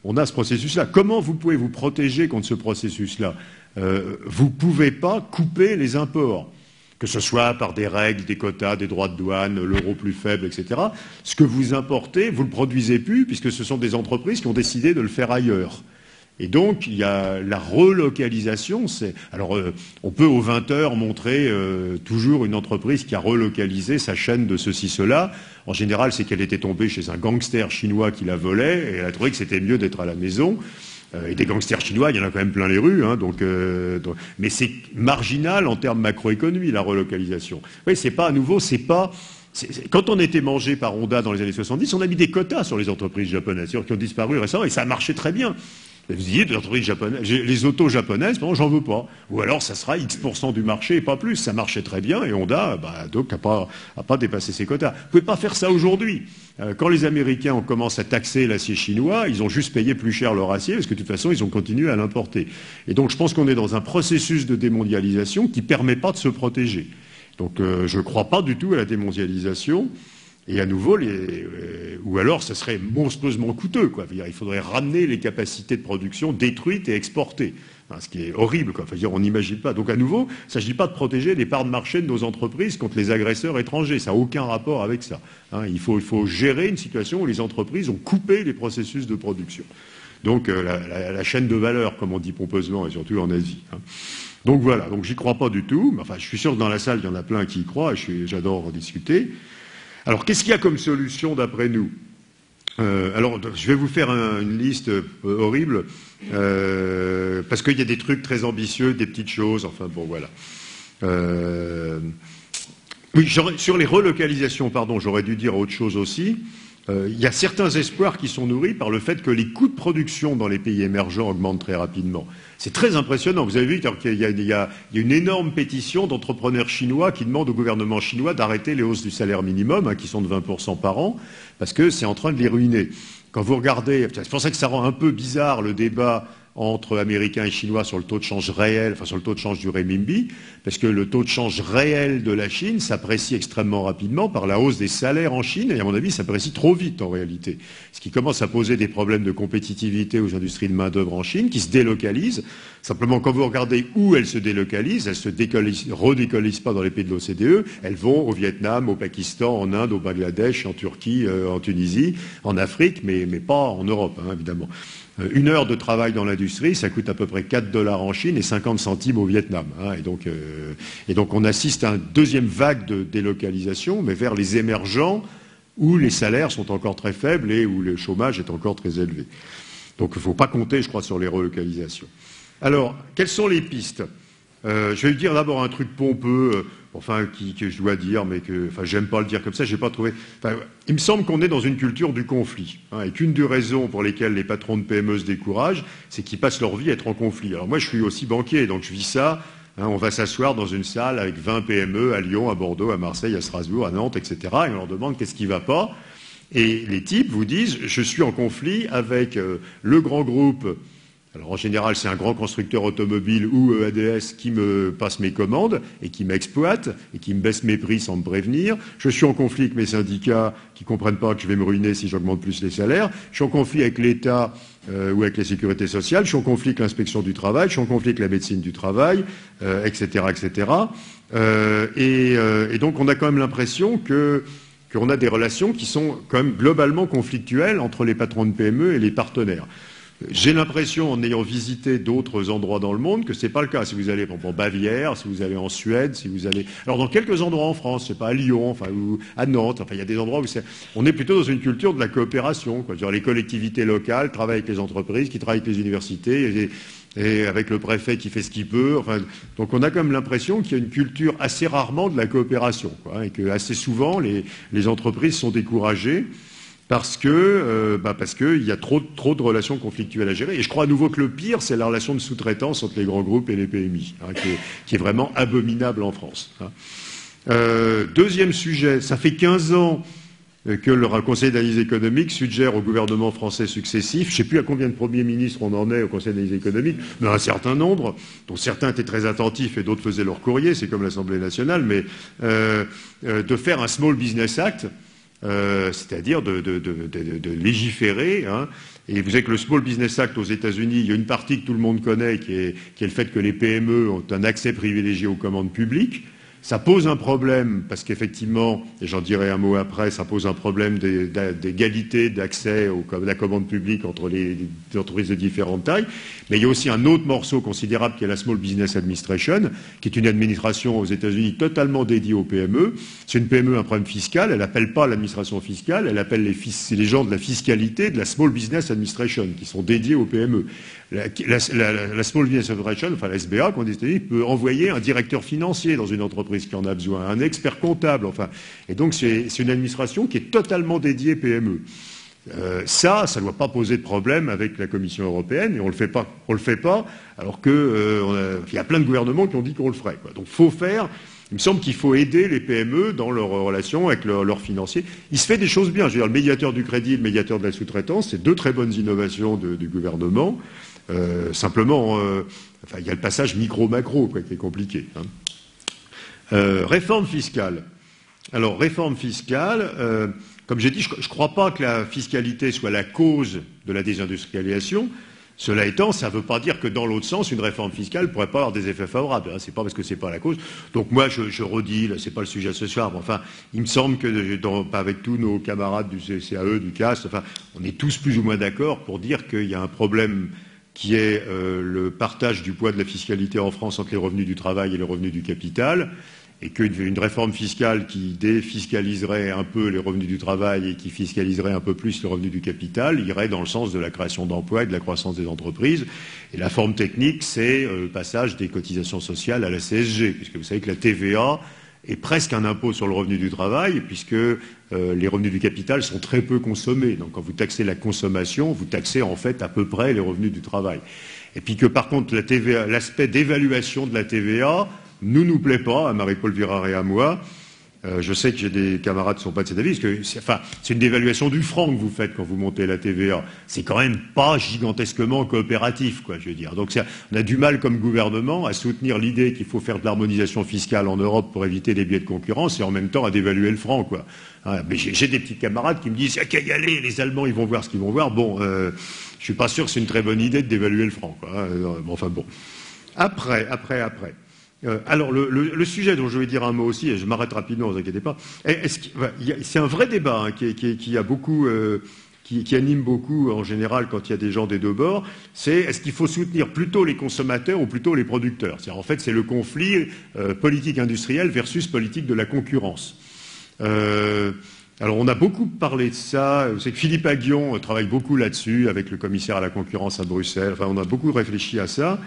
ce processus-là. Comment vous pouvez vous protéger contre ce processus-là? Vous ne pouvez pas couper les imports, que ce soit par des règles, des quotas, des droits de douane, l'euro plus faible, etc. Ce que vous importez, vous ne le produisez plus, puisque ce sont des entreprises qui ont décidé de le faire ailleurs. Et donc, il y a la relocalisation. Alors, on peut aux 20 heures montrer toujours une entreprise qui a relocalisé sa chaîne de ceci, cela. En général, c'est qu'elle était tombée chez un gangster chinois qui la volait, et elle a trouvé que c'était mieux d'être à la maison. Et des gangsters chinois, il y en a quand même plein les rues, hein, mais c'est marginal en termes macroéconomie, la relocalisation. Oui, c'est pas à nouveau, quand on était mangé par Honda dans les années 70, on a mis des quotas sur les entreprises japonaises qui ont disparu récemment, et ça a marché très bien. Vous disiez, les entreprises japonaises, les autos japonaises, bon, j'en veux pas. Ou alors, ça sera X% du marché et pas plus. Ça marchait très bien et Honda, donc, a pas dépassé ses quotas. Vous pouvez pas faire ça aujourd'hui. Quand les Américains ont commencé à taxer l'acier chinois, ils ont juste payé plus cher leur acier parce que de toute façon, ils ont continué à l'importer. Et donc, je pense qu'on est dans un processus de démondialisation qui permet pas de se protéger. Donc, je crois pas du tout à la démondialisation. Et à nouveau, ou alors, ça serait monstrueusement coûteux, quoi. Il faudrait ramener les capacités de production détruites et exportées. Enfin, ce qui est horrible, quoi. Enfin, on n'imagine pas. Donc, à nouveau, il ne s'agit pas de protéger les parts de marché de nos entreprises contre les agresseurs étrangers. Ça n'a aucun rapport avec ça. Hein, il faut gérer une situation où les entreprises ont coupé les processus de production. Donc, la chaîne de valeur, comme on dit pompeusement, et surtout en Asie. Hein. Donc, voilà. Donc, j'y crois pas du tout. Enfin, je suis sûr que dans la salle, il y en a plein qui y croient, et j'adore en discuter. Alors, qu'est-ce qu'il y a comme solution d'après nous? Alors, je vais vous faire une liste horrible, parce qu'il y a des trucs très ambitieux, des petites choses, enfin bon, voilà. Oui, sur les relocalisations, pardon, j'aurais dû dire autre chose aussi. Il y a certains espoirs qui sont nourris par le fait que les coûts de production dans les pays émergents augmentent très rapidement. C'est très impressionnant. Vous avez vu qu'il y a une énorme pétition d'entrepreneurs chinois qui demandent au gouvernement chinois d'arrêter les hausses du salaire minimum, hein, qui sont de 20% par an, parce que c'est en train de les ruiner. Quand vous regardez, c'est pour ça que ça rend un peu bizarre le débat entre Américains et Chinois sur le taux de change réel, enfin sur le taux de change du renminbi, parce que le taux de change réel de la Chine s'apprécie extrêmement rapidement par la hausse des salaires en Chine, et à mon avis, s'apprécie trop vite en réalité. Ce qui commence à poser des problèmes de compétitivité aux industries de main-d'œuvre en Chine, qui se délocalisent. Simplement, quand vous regardez où elles se délocalisent, elles se redécollisent pas dans les pays de l'OCDE, elles vont au Vietnam, au Pakistan, en Inde, au Bangladesh, en Turquie, en Tunisie, en Afrique, mais pas en Europe, hein, évidemment. Une heure de travail dans l'industrie, ça coûte à peu près 4 $ en Chine et 50 centimes au Vietnam. Hein, et donc on assiste à une deuxième vague de délocalisation, mais vers les émergents où les salaires sont encore très faibles et où le chômage est encore très élevé. Donc il ne faut pas compter, je crois, sur les relocalisations. Alors, quelles sont les pistes? Je vais dire d'abord un truc pompeux, que je dois dire, mais que, j'aime pas le dire comme ça, j'ai pas trouvé. Il me semble qu'on est dans une culture du conflit, hein, et qu'une des raisons pour lesquelles les patrons de PME se découragent, c'est qu'ils passent leur vie à être en conflit. Alors moi, je suis aussi banquier, donc je vis ça. Hein, on va s'asseoir dans une salle avec 20 PME à Lyon, à Bordeaux, à Marseille, à Strasbourg, à Nantes, etc. Et on leur demande qu'est-ce qui va pas. Et les types vous disent, je suis en conflit avec le grand groupe. Alors en général, c'est un grand constructeur automobile ou EADS qui me passe mes commandes et qui m'exploite et qui me baisse mes prix sans me prévenir. Je suis en conflit avec mes syndicats qui ne comprennent pas que je vais me ruiner si j'augmente plus les salaires. Je suis en conflit avec l'État ou avec la sécurité sociale. Je suis en conflit avec l'inspection du travail. Je suis en conflit avec la médecine du travail, etc., etc. Et donc on a quand même l'impression qu'on a des relations qui sont quand même globalement conflictuelles entre les patrons de PME et les partenaires. J'ai l'impression, en ayant visité d'autres endroits dans le monde, que c'est pas le cas. Si vous allez en Bavière, si vous allez en Suède, si vous allez... Alors, dans quelques endroits en France, je sais pas, à Lyon, ou à Nantes, il y a des endroits où on est plutôt dans une culture de la coopération, quoi. Genre, les collectivités locales travaillent avec les entreprises, qui travaillent avec les universités, et avec le préfet qui fait ce qu'il peut. Donc, on a quand même l'impression qu'il y a une culture assez rarement de la coopération, quoi, et que assez souvent, les entreprises sont découragées. Parce qu'il y a trop de relations conflictuelles à gérer. Et je crois à nouveau que le pire, c'est la relation de sous-traitance entre les grands groupes et les PMI, hein, qui est vraiment abominable en France. Hein. Deuxième sujet, ça fait 15 ans que le Conseil d'analyse économique suggère au gouvernement français successif, je ne sais plus à combien de premiers ministres on en est au Conseil d'analyse économique, mais un certain nombre, dont certains étaient très attentifs et d'autres faisaient leur courrier, c'est comme l'Assemblée nationale, mais de faire un Small Business Act, c'est-à-dire de légiférer. Hein. Et vous savez que le Small Business Act aux États-Unis, il y a une partie que tout le monde connaît, qui est le fait que les PME ont un accès privilégié aux commandes publiques. Ça pose un problème, parce qu'effectivement, et j'en dirai un mot après, ça pose un problème d'égalité d'accès à la commande publique entre les entreprises de différentes tailles. Mais il y a aussi un autre morceau considérable qui est la Small Business Administration, qui est une administration aux États-Unis totalement dédiée aux PME. C'est une PME un problème fiscal, elle n'appelle pas l'administration fiscale, elle appelle les gens de la fiscalité de la Small Business Administration, qui sont dédiés aux PME. La Small Business Administration, enfin la SBA, qu'on dit aux États-Unis, peut envoyer un directeur financier dans une entreprise qui en a besoin, un expert comptable, enfin. Et donc c'est une administration qui est totalement dédiée PME. Ça ne doit pas poser de problème avec la Commission européenne, et on le fait pas, alors qu'il y a plein de gouvernements qui ont dit qu'on le ferait, quoi. Donc faut faire. Il me semble qu'il faut aider les PME dans leurs relations avec leurs financiers. Il se fait des choses bien. Je veux dire, le médiateur du crédit et le médiateur de la sous-traitance, c'est deux très bonnes innovations du gouvernement. Simplement, il y a le passage micro-macro qui est compliqué. Hein. Réforme fiscale. Alors, réforme fiscale, comme j'ai dit, je ne crois pas que la fiscalité soit la cause de la désindustrialisation. Cela étant, ça ne veut pas dire que dans l'autre sens, une réforme fiscale ne pourrait pas avoir des effets favorables. C'est pas parce que c'est pas la cause. Donc moi, je redis, c'est pas le sujet ce soir, mais enfin, il me semble que avec tous nos camarades du CAE, du CAST, enfin, on est tous plus ou moins d'accord pour dire qu'il y a un problème qui est le partage du poids de la fiscalité en France entre les revenus du travail et les revenus du capital, et qu'une réforme fiscale qui défiscaliserait un peu les revenus du travail et qui fiscaliserait un peu plus les revenus du capital irait dans le sens de la création d'emplois et de la croissance des entreprises. Et la forme technique, c'est le passage des cotisations sociales à la CSG, puisque vous savez que la TVA est presque un impôt sur le revenu du travail, puisque les revenus du capital sont très peu consommés. Donc quand vous taxez la consommation, vous taxez en fait à peu près les revenus du travail. Et puis que par contre, l'aspect d'évaluation de la TVA nous plaît pas, à Marie-Paul Virard et à moi. Je sais que j'ai des camarades qui ne sont pas de cet avis, parce que c'est une dévaluation du franc que vous faites quand vous montez la TVA. C'est quand même pas gigantesquement coopératif, quoi, je veux dire. Donc on a du mal comme gouvernement à soutenir l'idée qu'il faut faire de l'harmonisation fiscale en Europe pour éviter les biais de concurrence et en même temps à dévaluer le franc, quoi. Mais j'ai des petits camarades qui me disent « Il n'y a qu'à y aller, les Allemands, ils vont voir ce qu'ils vont voir ». Bon, je suis pas sûr que c'est une très bonne idée de dévaluer le franc, quoi. Enfin bon. Après. Alors, le sujet dont je vais dire un mot aussi, et je m'arrête rapidement, ne vous inquiétez pas, c'est un vrai débat hein, qui anime beaucoup en général quand il y a des gens des deux bords, c'est est-ce qu'il faut soutenir plutôt les consommateurs ou plutôt les producteurs? En fait, c'est le conflit politique industrielle versus politique de la concurrence. Alors, on a beaucoup parlé de ça. C'est que Philippe Aguillon travaille beaucoup là-dessus avec le commissaire à la concurrence à Bruxelles. Enfin, on a beaucoup réfléchi à ça.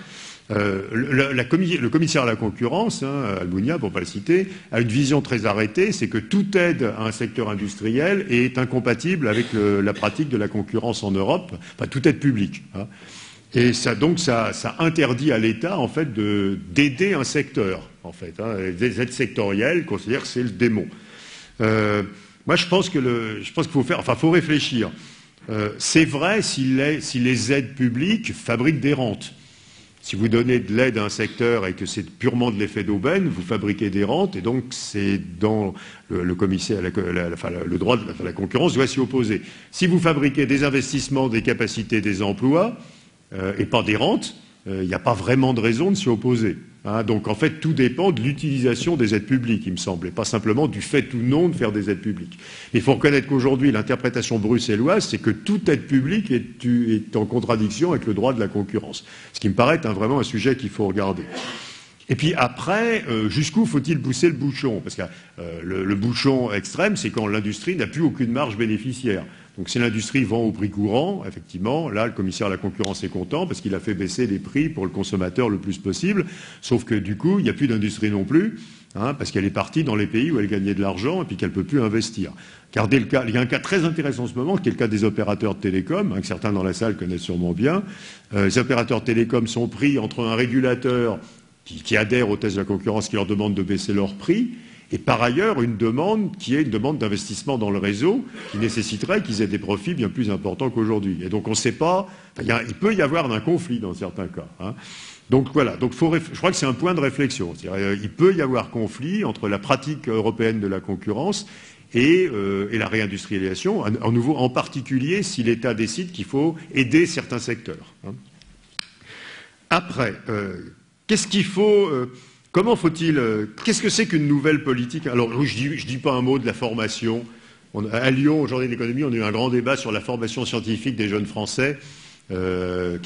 Le commissaire à la concurrence, hein, Almunia, pour ne pas le citer, a une vision très arrêtée, c'est que toute aide à un secteur industriel est incompatible avec la pratique de la concurrence en Europe, enfin toute aide publique. Hein. Et ça interdit à l'État en fait d'aider un secteur, en fait. Hein. Les aides sectorielles considèrent que c'est le démon. Moi, je pense qu'il faut réfléchir. C'est vrai si les aides publiques fabriquent des rentes. Si vous donnez de l'aide à un secteur et que c'est purement de l'effet d'aubaine, vous fabriquez des rentes et donc c'est dans le commissaire, le droit de la concurrence doit s'y opposer. Si vous fabriquez des investissements, des capacités, des emplois et pas des rentes, il n'y a pas vraiment de raison de s'y opposer. Hein, donc en fait, tout dépend de l'utilisation des aides publiques, il me semble, et pas simplement du fait ou non de faire des aides publiques. Il faut reconnaître qu'aujourd'hui, l'interprétation bruxelloise, c'est que toute aide publique est en contradiction avec le droit de la concurrence. Ce qui me paraît vraiment un sujet qu'il faut regarder. Et puis après, jusqu'où faut-il pousser le bouchon? Parce que le bouchon extrême, c'est quand l'industrie n'a plus aucune marge bénéficiaire. Donc si l'industrie vend au prix courant, effectivement, là, le commissaire à la concurrence est content parce qu'il a fait baisser les prix pour le consommateur le plus possible. Sauf que du coup, il n'y a plus d'industrie non plus, hein, parce qu'elle est partie dans les pays où elle gagnait de l'argent et puis qu'elle ne peut plus investir. Regardez le cas, il y a un cas très intéressant en ce moment, qui est le cas des opérateurs de télécom, hein, que certains dans la salle connaissent sûrement bien. Les opérateurs de télécom sont pris entre un régulateur qui adhère aux tests de la concurrence qui leur demande de baisser leurs prix, et par ailleurs une demande qui est une demande d'investissement dans le réseau qui nécessiterait qu'ils aient des profits bien plus importants qu'aujourd'hui. Et donc on ne sait pas, il peut y avoir un conflit dans certains cas. Hein. Donc voilà, donc je crois que c'est un point de réflexion. Il peut y avoir conflit entre la pratique européenne de la concurrence et la réindustrialisation, en particulier si l'État décide qu'il faut aider certains secteurs. Hein. Après, qu'est-ce qu'il faut... Comment faut-il... qu'est-ce que c'est qu'une nouvelle politique? Alors, je dis pas un mot de la formation. À Lyon, au Journée de l'économie, on a eu un grand débat sur la formation scientifique des jeunes Français, qui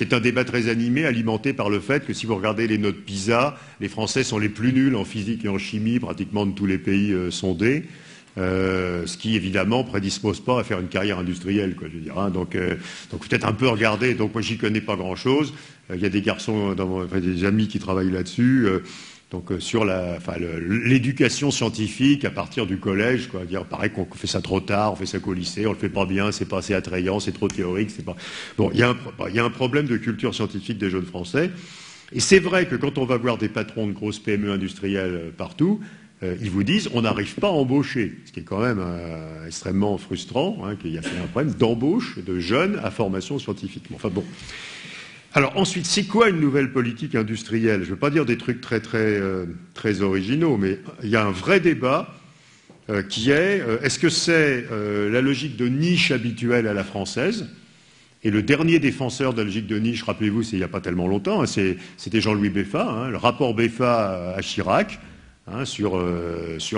est un débat très animé, alimenté par le fait que si vous regardez les notes PISA, les Français sont les plus nuls en physique et en chimie, pratiquement de tous les pays sondés, ce qui, évidemment, prédispose pas à faire une carrière industrielle, quoi, je veux dire. Hein. Donc peut-être un peu regarder. Donc moi, j'y connais pas grand-chose. Il y a des garçons, des amis qui travaillent là-dessus. Sur l'éducation scientifique à partir du collège, quoi. Dire, pareil qu'on fait ça trop tard, on fait ça qu'au lycée, on le fait pas bien, c'est pas assez attrayant, c'est trop théorique, c'est pas. Bon, il y a un problème de culture scientifique des jeunes Français. Et c'est vrai que quand on va voir des patrons de grosses PME industrielles partout, ils vous disent on n'arrive pas à embaucher, ce qui est quand même extrêmement frustrant, hein, qu'il y a un problème d'embauche de jeunes à formation scientifique. Enfin bon. Alors ensuite, c'est quoi une nouvelle politique industrielle? Je ne veux pas dire des trucs très originaux, mais il y a un vrai débat qui est est-ce que c'est la logique de niche habituelle à la française? Et le dernier défenseur de la logique de niche, rappelez-vous, c'est il n'y a pas tellement longtemps, hein, c'était Jean-Louis Beffa, hein, le rapport Beffa à Chirac, hein, sur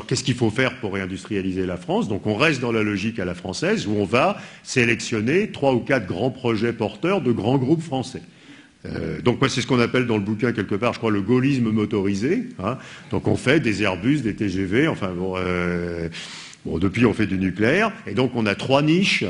qu'est-ce qu'il faut faire pour réindustrialiser la France. Donc on reste dans la logique à la française où on va sélectionner 3 ou 4 grands projets porteurs de grands groupes français. Donc moi c'est ce qu'on appelle dans le bouquin quelque part, je crois, le gaullisme motorisé. Hein. Donc on fait des Airbus, des TGV, enfin bon, depuis on fait du nucléaire, et donc on a 3 niches.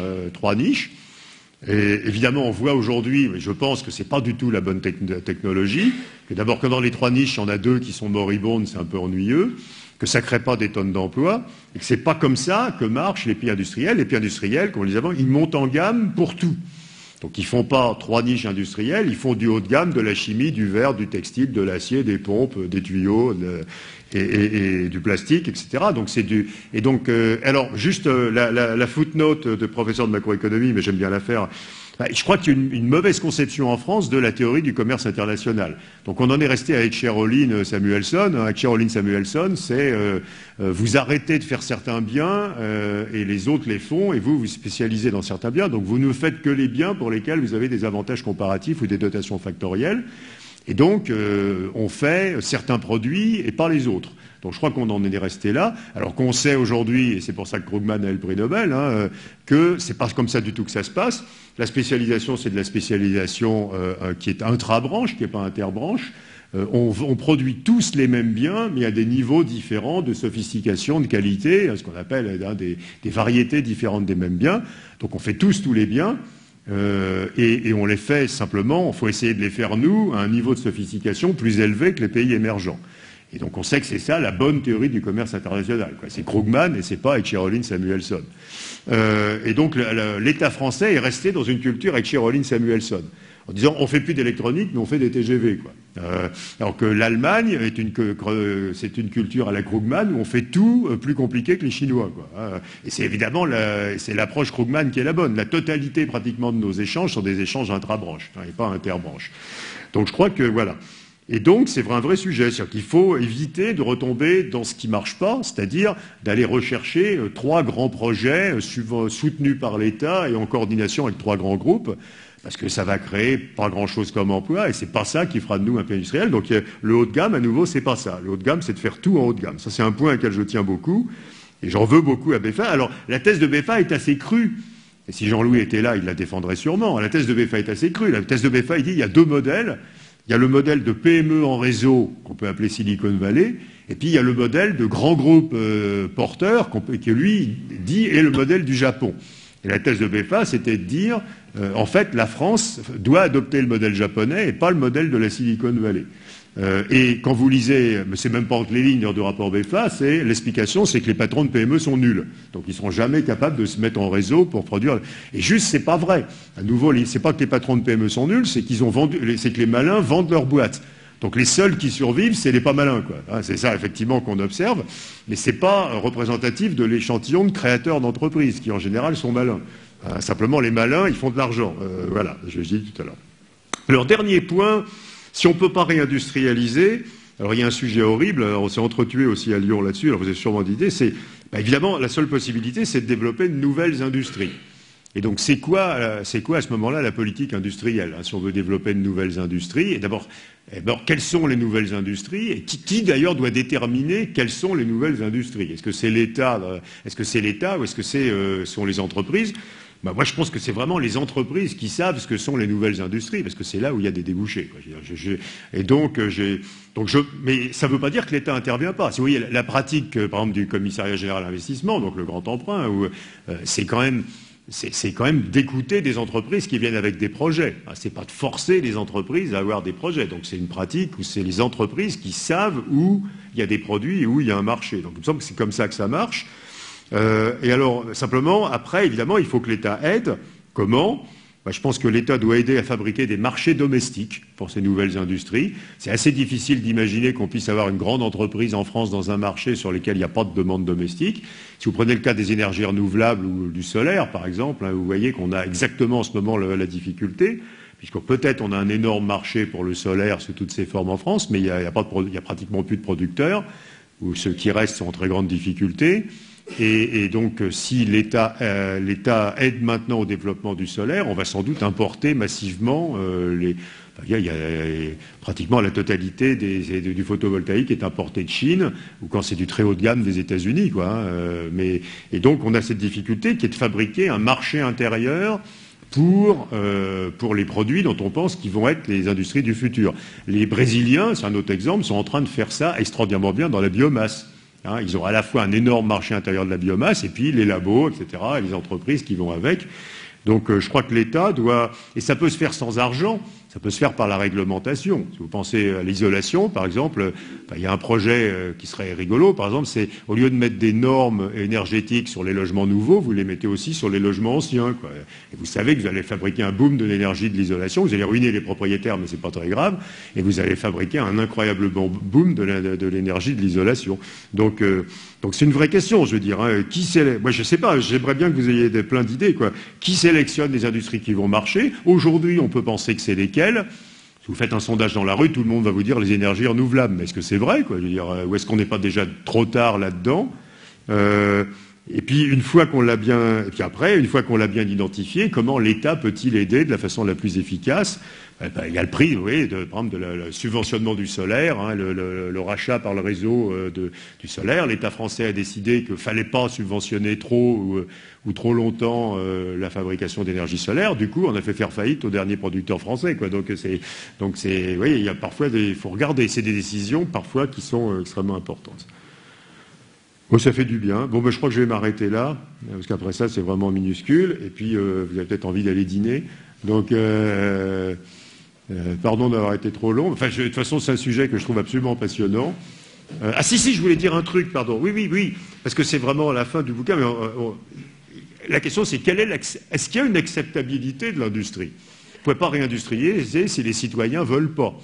Et évidemment on voit aujourd'hui, mais je pense que c'est pas du tout la bonne technologie, que d'abord que dans les 3 niches, il y en a 2 qui sont moribondes, c'est un peu ennuyeux, que ça crée pas des tonnes d'emplois, et que c'est pas comme ça que marchent les pays industriels. Les pays industriels, comme on le disait avant, ils montent en gamme pour tout. Donc ils font pas 3 niches industrielles, ils font du haut de gamme, de la chimie, du verre, du textile, de l'acier, des pompes, des tuyaux et du plastique, etc. Donc c'est du et donc alors juste la footnote de professeur de macroéconomie, mais j'aime bien la faire. Je crois qu'il y a une mauvaise conception en France de la théorie du commerce international. Donc on en est resté avec Caroline Samuelson. Avec Caroline Samuelson, c'est vous arrêtez de faire certains biens et les autres les font et vous spécialisez dans certains biens. Donc vous ne faites que les biens pour lesquels vous avez des avantages comparatifs ou des dotations factorielles. Et donc on fait certains produits et pas les autres. Donc je crois qu'on en est resté là, alors qu'on sait aujourd'hui, et c'est pour ça que Krugman a eu le prix Nobel, hein, que c'est pas comme ça du tout que ça se passe. La spécialisation, c'est de la spécialisation qui est intra-branche, qui n'est pas interbranche. On produit tous les mêmes biens, mais à des niveaux différents de sophistication, de qualité, ce qu'on appelle des variétés différentes des mêmes biens. Donc on fait tous les biens. Et on les fait simplement, il faut essayer de les faire nous à un niveau de sophistication plus élevé que les pays émergents. Et donc on sait que c'est ça la bonne théorie du commerce international. C'est Krugman et c'est pas avec Caroline Samuelson. Et donc l'État français est resté dans une culture avec Caroline Samuelson, en disant on fait plus d'électronique mais on fait des TGV. Alors que l'Allemagne c'est une culture à la Krugman où on fait tout plus compliqué que les Chinois. Et c'est évidemment c'est l'approche Krugman qui est la bonne. La totalité pratiquement de nos échanges sont des échanges intra-branches et pas interbranches. Donc je crois que voilà. Et donc, c'est un vrai sujet. C'est-à-dire qu'il faut éviter de retomber dans ce qui ne marche pas, c'est-à-dire d'aller rechercher 3 grands projets soutenus par l'État et en coordination avec 3 grands groupes, parce que ça va créer pas grand-chose comme emploi, et c'est pas ça qui fera de nous un pays industriel. Donc, le haut de gamme, à nouveau, c'est pas ça. Le haut de gamme, c'est de faire tout en haut de gamme. Ça, c'est un point auquel je tiens beaucoup, et j'en veux beaucoup à Beffa. Alors, la thèse de Beffa est assez crue. Et si Jean-Louis était là, il la défendrait sûrement. La thèse de Beffa est assez crue. La thèse de Beffa, il dit il y a 2 modèles. Il y a le modèle de PME en réseau, qu'on peut appeler Silicon Valley, et puis il y a le modèle de grands groupes porteurs, qui lui dit est le modèle du Japon. Et la thèse de Beffa, c'était de dire, en fait, la France doit adopter le modèle japonais et pas le modèle de la Silicon Valley. Et quand vous lisez, mais c'est même pas entre les lignes du rapport Beffa, l'explication, c'est que les patrons de PME sont nuls. Donc ils seront jamais capables de se mettre en réseau pour produire. Et juste, c'est pas vrai. À nouveau, c'est pas que les patrons de PME sont nuls, c'est que les malins vendent leur boîte. Donc les seuls qui survivent, c'est les pas malins, quoi. Hein, c'est ça, effectivement, qu'on observe, mais c'est pas représentatif de l'échantillon de créateurs d'entreprises, qui en général sont malins. Simplement, les malins, ils font de l'argent. Voilà, je l'ai dit tout à l'heure. Alors, dernier point, si on ne peut pas réindustrialiser, alors il y a un sujet horrible, alors on s'est entretué aussi à Lyon là-dessus, alors vous avez sûrement d'idées, c'est, évidemment, la seule possibilité, c'est de développer de nouvelles industries. Et donc, c'est quoi à ce moment-là la politique industrielle, hein, si on veut développer de nouvelles industries? Et d'abord, quelles sont les nouvelles industries? Et qui d'ailleurs doit déterminer quelles sont les nouvelles industries? Est-ce que c'est l'État ou est-ce que sont les entreprises? Moi, je pense que c'est vraiment les entreprises qui savent ce que sont les nouvelles industries, parce que c'est là où il y a des débouchés, quoi. Mais ça ne veut pas dire que l'État n'intervient pas. Si vous voyez la pratique, par exemple, du Commissariat général à l'investissement, donc le grand emprunt, c'est quand même d'écouter des entreprises qui viennent avec des projets. C'est pas de forcer les entreprises à avoir des projets. Donc c'est une pratique où c'est les entreprises qui savent où il y a des produits et où il y a un marché. Donc il me semble que c'est comme ça que ça marche. Et alors, simplement, après, évidemment, il faut que l'État aide. Comment? Je pense que l'État doit aider à fabriquer des marchés domestiques pour ces nouvelles industries. C'est assez difficile d'imaginer qu'on puisse avoir une grande entreprise en France dans un marché sur lequel il n'y a pas de demande domestique. Si vous prenez le cas des énergies renouvelables ou du solaire, par exemple, hein, vous voyez qu'on a exactement en ce moment la difficulté, puisque peut-être on a un énorme marché pour le solaire sous toutes ses formes en France, mais il y a pratiquement plus de producteurs, ou ceux qui restent sont en très grande difficulté. Et donc, si l'État aide maintenant au développement du solaire, on va sans doute importer massivement il y a pratiquement la totalité du photovoltaïque est importé de Chine, ou quand c'est du très haut de gamme des États-Unis, quoi. Et donc, on a cette difficulté qui est de fabriquer un marché intérieur pour les produits dont on pense qu'ils vont être les industries du futur. Les Brésiliens, c'est un autre exemple, sont en train de faire ça extraordinairement bien dans la biomasse. Hein, ils ont à la fois un énorme marché intérieur de la biomasse et puis les labos, etc., et les entreprises qui vont avec. Donc je crois que l'État doit... Et ça peut se faire sans argent, ça peut se faire par la réglementation. Si vous pensez à l'isolation, par exemple, il y a un projet qui serait rigolo, par exemple, c'est au lieu de mettre des normes énergétiques sur les logements nouveaux, vous les mettez aussi sur les logements anciens, quoi. Et vous savez que vous allez fabriquer un boom de l'énergie de l'isolation, vous allez ruiner les propriétaires, mais c'est pas très grave, et vous allez fabriquer un incroyable boom de l'énergie de l'isolation. Donc c'est une vraie question, je veux dire. Hein. Moi, je sais pas, j'aimerais bien que vous ayez plein d'idées, quoi. Qui sélectionne les industries qui vont marcher? Aujourd'hui, on peut penser que c'est lesquelles. Si vous faites un sondage dans la rue, tout le monde va vous dire les énergies renouvelables. Mais est-ce que c'est vrai, quoi? Je veux dire, ou est-ce qu'on n'est pas déjà trop tard là-dedans? Et puis, une fois qu'on l'a bien identifié, comment l'État peut-il aider de la façon la plus efficace? Il y a le prix, oui, par exemple, le subventionnement du solaire, hein, le rachat par le réseau du solaire. L'État français a décidé qu'il ne fallait pas subventionner trop ou trop longtemps la fabrication d'énergie solaire. Du coup, on a fait faire faillite aux derniers producteurs français, quoi. Donc oui, il y a parfois il faut regarder. C'est des décisions parfois qui sont extrêmement importantes. Bon, ça fait du bien. Bon, je crois que je vais m'arrêter là, parce qu'après ça, c'est vraiment minuscule. Et puis, vous avez peut-être envie d'aller dîner. Donc, pardon d'avoir été trop long. Enfin, de toute façon, c'est un sujet que je trouve absolument passionnant. Si, je voulais dire un truc, pardon. Oui, parce que c'est vraiment à la fin du bouquin. Mais la question, c'est est-ce qu'il y a une acceptabilité de l'industrie? Vous ne pouvez pas réindustrialiser si les citoyens ne veulent pas.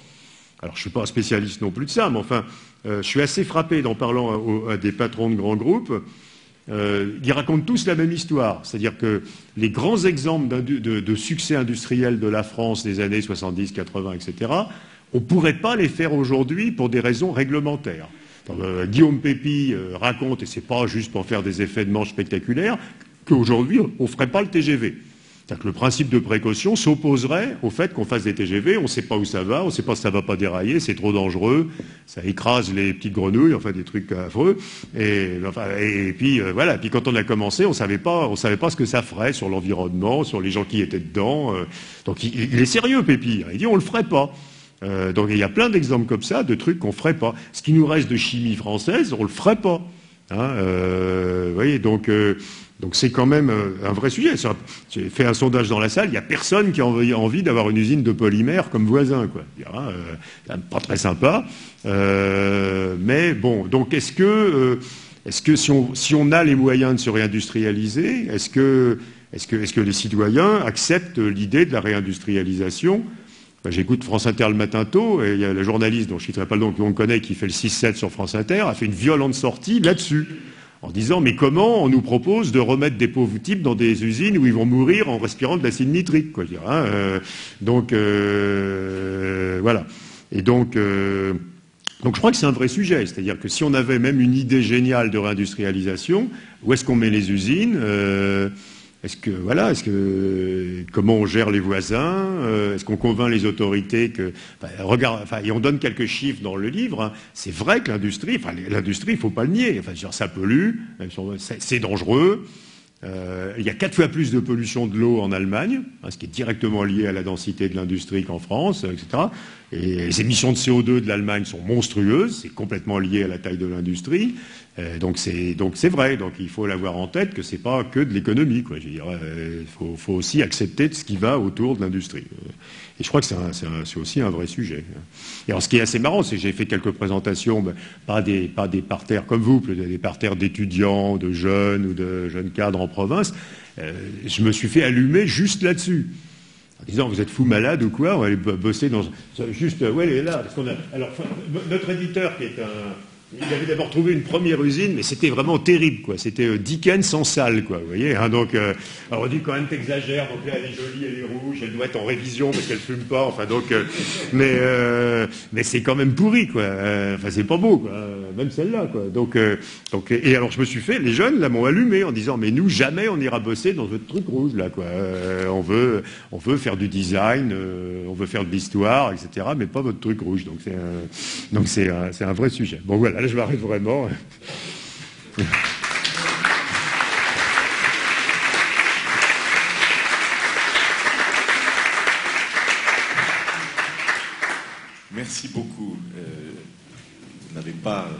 Alors, je ne suis pas un spécialiste non plus de ça, mais enfin, je suis assez frappé en parlant à des patrons de grands groupes. Ils racontent tous la même histoire. C'est-à-dire que les grands exemples de succès industriel de la France des années 70, 80, etc., on ne pourrait pas les faire aujourd'hui pour des raisons réglementaires. Guillaume Pépi raconte, et ce n'est pas juste pour faire des effets de manche spectaculaires, qu'aujourd'hui, on ne ferait pas le TGV. C'est-à-dire que le principe de précaution s'opposerait au fait qu'on fasse des TGV, on ne sait pas où ça va, on ne sait pas si ça ne va pas dérailler, c'est trop dangereux, ça écrase les petites grenouilles, enfin des trucs affreux. Et puis voilà, puis quand on a commencé, on savait pas ce que ça ferait sur l'environnement, sur les gens qui étaient dedans. Donc il est sérieux, Pépi, il dit on le ferait pas. Donc il y a plein d'exemples comme ça, de trucs qu'on ferait pas. Ce qui nous reste de chimie française, on le ferait pas. Hein, vous voyez, donc c'est quand même un vrai sujet. J'ai fait un sondage dans la salle, il n'y a personne qui a envie d'avoir une usine de polymère comme voisin, quoi. Pas très sympa. Mais bon, donc est-ce que si on a les moyens de se réindustrialiser, est-ce que les citoyens acceptent l'idée de la réindustrialisation? J'écoute France Inter le matin tôt, et il y a le journaliste dont je ne citerai pas le nom, qu'on connaît, qui fait le 6-7 sur France Inter, a fait une violente sortie là-dessus, en disant, mais comment on nous propose de remettre des pauvres types dans des usines où ils vont mourir en respirant de l'acide nitrique, quoi, hein, voilà. Et donc je crois que c'est un vrai sujet, c'est-à-dire que si on avait même une idée géniale de réindustrialisation, où est-ce qu'on met les usines, comment on gère les voisins, est-ce qu'on convainc les autorités que, et on donne quelques chiffres dans le livre, hein, c'est vrai que l'industrie, il faut pas le nier, ça pollue, c'est dangereux. Il y a 4 fois plus de pollution de l'eau en Allemagne, hein, ce qui est directement lié à la densité de l'industrie qu'en France, etc. Et les émissions de CO2 de l'Allemagne sont monstrueuses, c'est complètement lié à la taille de l'industrie. Donc c'est vrai, donc il faut l'avoir en tête que c'est pas que de l'économie, quoi. Je veux dire, faut aussi accepter de ce qui va autour de l'industrie. Et je crois que c'est aussi un vrai sujet. Et alors ce qui est assez marrant, c'est que j'ai fait quelques présentations, pas des parterres comme vous, des parterres d'étudiants, de jeunes ou de jeunes cadres en province. Je me suis fait allumer juste là-dessus. En disant, vous êtes fou malade ou quoi? On va aller bosser dans... Juste, ouais, elle est là. Parce qu'on a... Alors, notre éditeur, qui est il avait d'abord trouvé une première usine, mais c'était vraiment terrible, quoi. C'était Dickens sans salle, quoi. Vous voyez, hein, donc, alors on dit quand même t'exagères, donc là elle est jolie, elle est rouge, elle doit être en révision parce qu'elle fume pas, enfin donc, mais c'est quand même pourri, quoi. Enfin c'est pas beau, quoi. Même celle-là, quoi. Donc, et alors je me suis fait, les jeunes là m'ont allumé en disant, mais nous jamais on ira bosser dans votre truc rouge là, quoi. On veut faire du design, on veut faire de l'histoire, etc. Mais pas votre truc rouge. Donc c'est un vrai sujet. Bon voilà. Là, je m'arrête vraiment. Merci beaucoup. Vous n'avez pas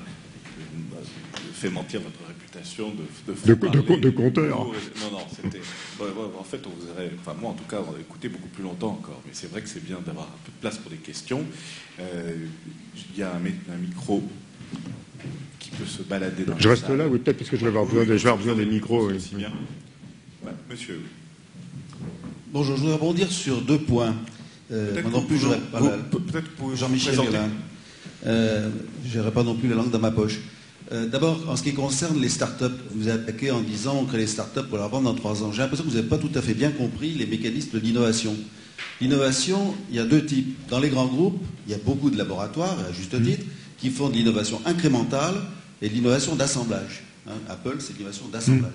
fait mentir votre réputation de conteur. Non, c'était... en fait, on vous aurait... Enfin, moi, en tout cas, on aurait écouté beaucoup plus longtemps encore. Mais c'est vrai que c'est bien d'avoir un peu de place pour des questions. Il y a un micro qui peut se balader dans Je reste là, oui, peut-être parce que je vais avoir besoin des micros. Oui. Bien. Ouais, monsieur. Bonjour, je voudrais rebondir sur 2 points. Peut-être non plus, Jean-Michel Guerin. Je n'aurai pas non plus la langue dans ma poche. D'abord, en ce qui concerne les start-up, vous avez attaqué en disant on crée les start-up pour la vendre dans 3 ans. J'ai l'impression que vous n'avez pas tout à fait bien compris les mécanismes de l'innovation. L'innovation, il y a 2 types. Dans les grands groupes, il y a beaucoup de laboratoires, à juste titre, qui font de l'innovation incrémentale et de l'innovation d'assemblage. Hein, Apple, c'est l'innovation d'assemblage.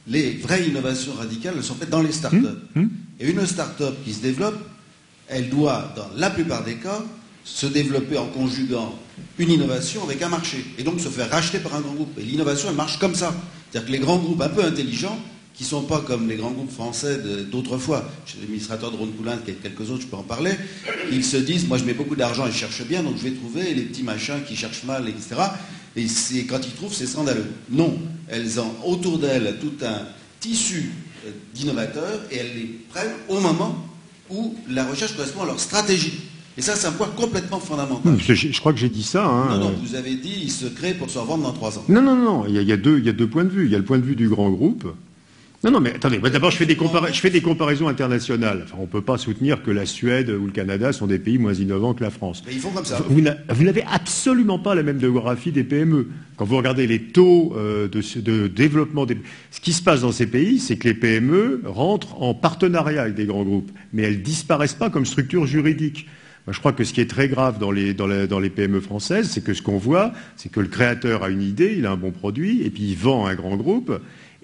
Les vraies innovations radicales, elles sont faites dans les start-up. Et une start-up qui se développe, elle doit, dans la plupart des cas, se développer en conjuguant une innovation avec un marché. Et donc se faire racheter par un grand groupe. Et l'innovation, elle marche comme ça. C'est-à-dire que les grands groupes un peu intelligents, qui ne sont pas comme les grands groupes français d'autrefois, chez l'administrateur de Rhône-Poulenc et quelques autres, je peux en parler, ils se disent, moi je mets beaucoup d'argent et je cherche bien, donc je vais trouver les petits machins qui cherchent mal, etc. Et quand ils trouvent, c'est scandaleux. Non, elles ont autour d'elles tout un tissu d'innovateurs et elles les prennent au moment où la recherche correspond à leur stratégie. Et ça, c'est un point complètement fondamental. Je crois que j'ai dit ça. Hein, non, vous avez dit, il se crée pour se revendre dans 3 ans. Non, il y a 2 points de vue. Il y a le point de vue du grand groupe. Non, mais attendez, d'abord je fais des comparaisons internationales. Enfin, on ne peut pas soutenir que la Suède ou le Canada sont des pays moins innovants que la France. Mais ils font comme ça. Vous n'avez absolument pas la même démographie des PME. Quand vous regardez les taux de développement ce qui se passe dans ces pays, c'est que les PME rentrent en partenariat avec des grands groupes, mais elles disparaissent pas comme structure juridique. Moi, je crois que ce qui est très grave dans les PME françaises, c'est que ce qu'on voit, c'est que le créateur a une idée, il a un bon produit, et puis il vend à un grand groupe,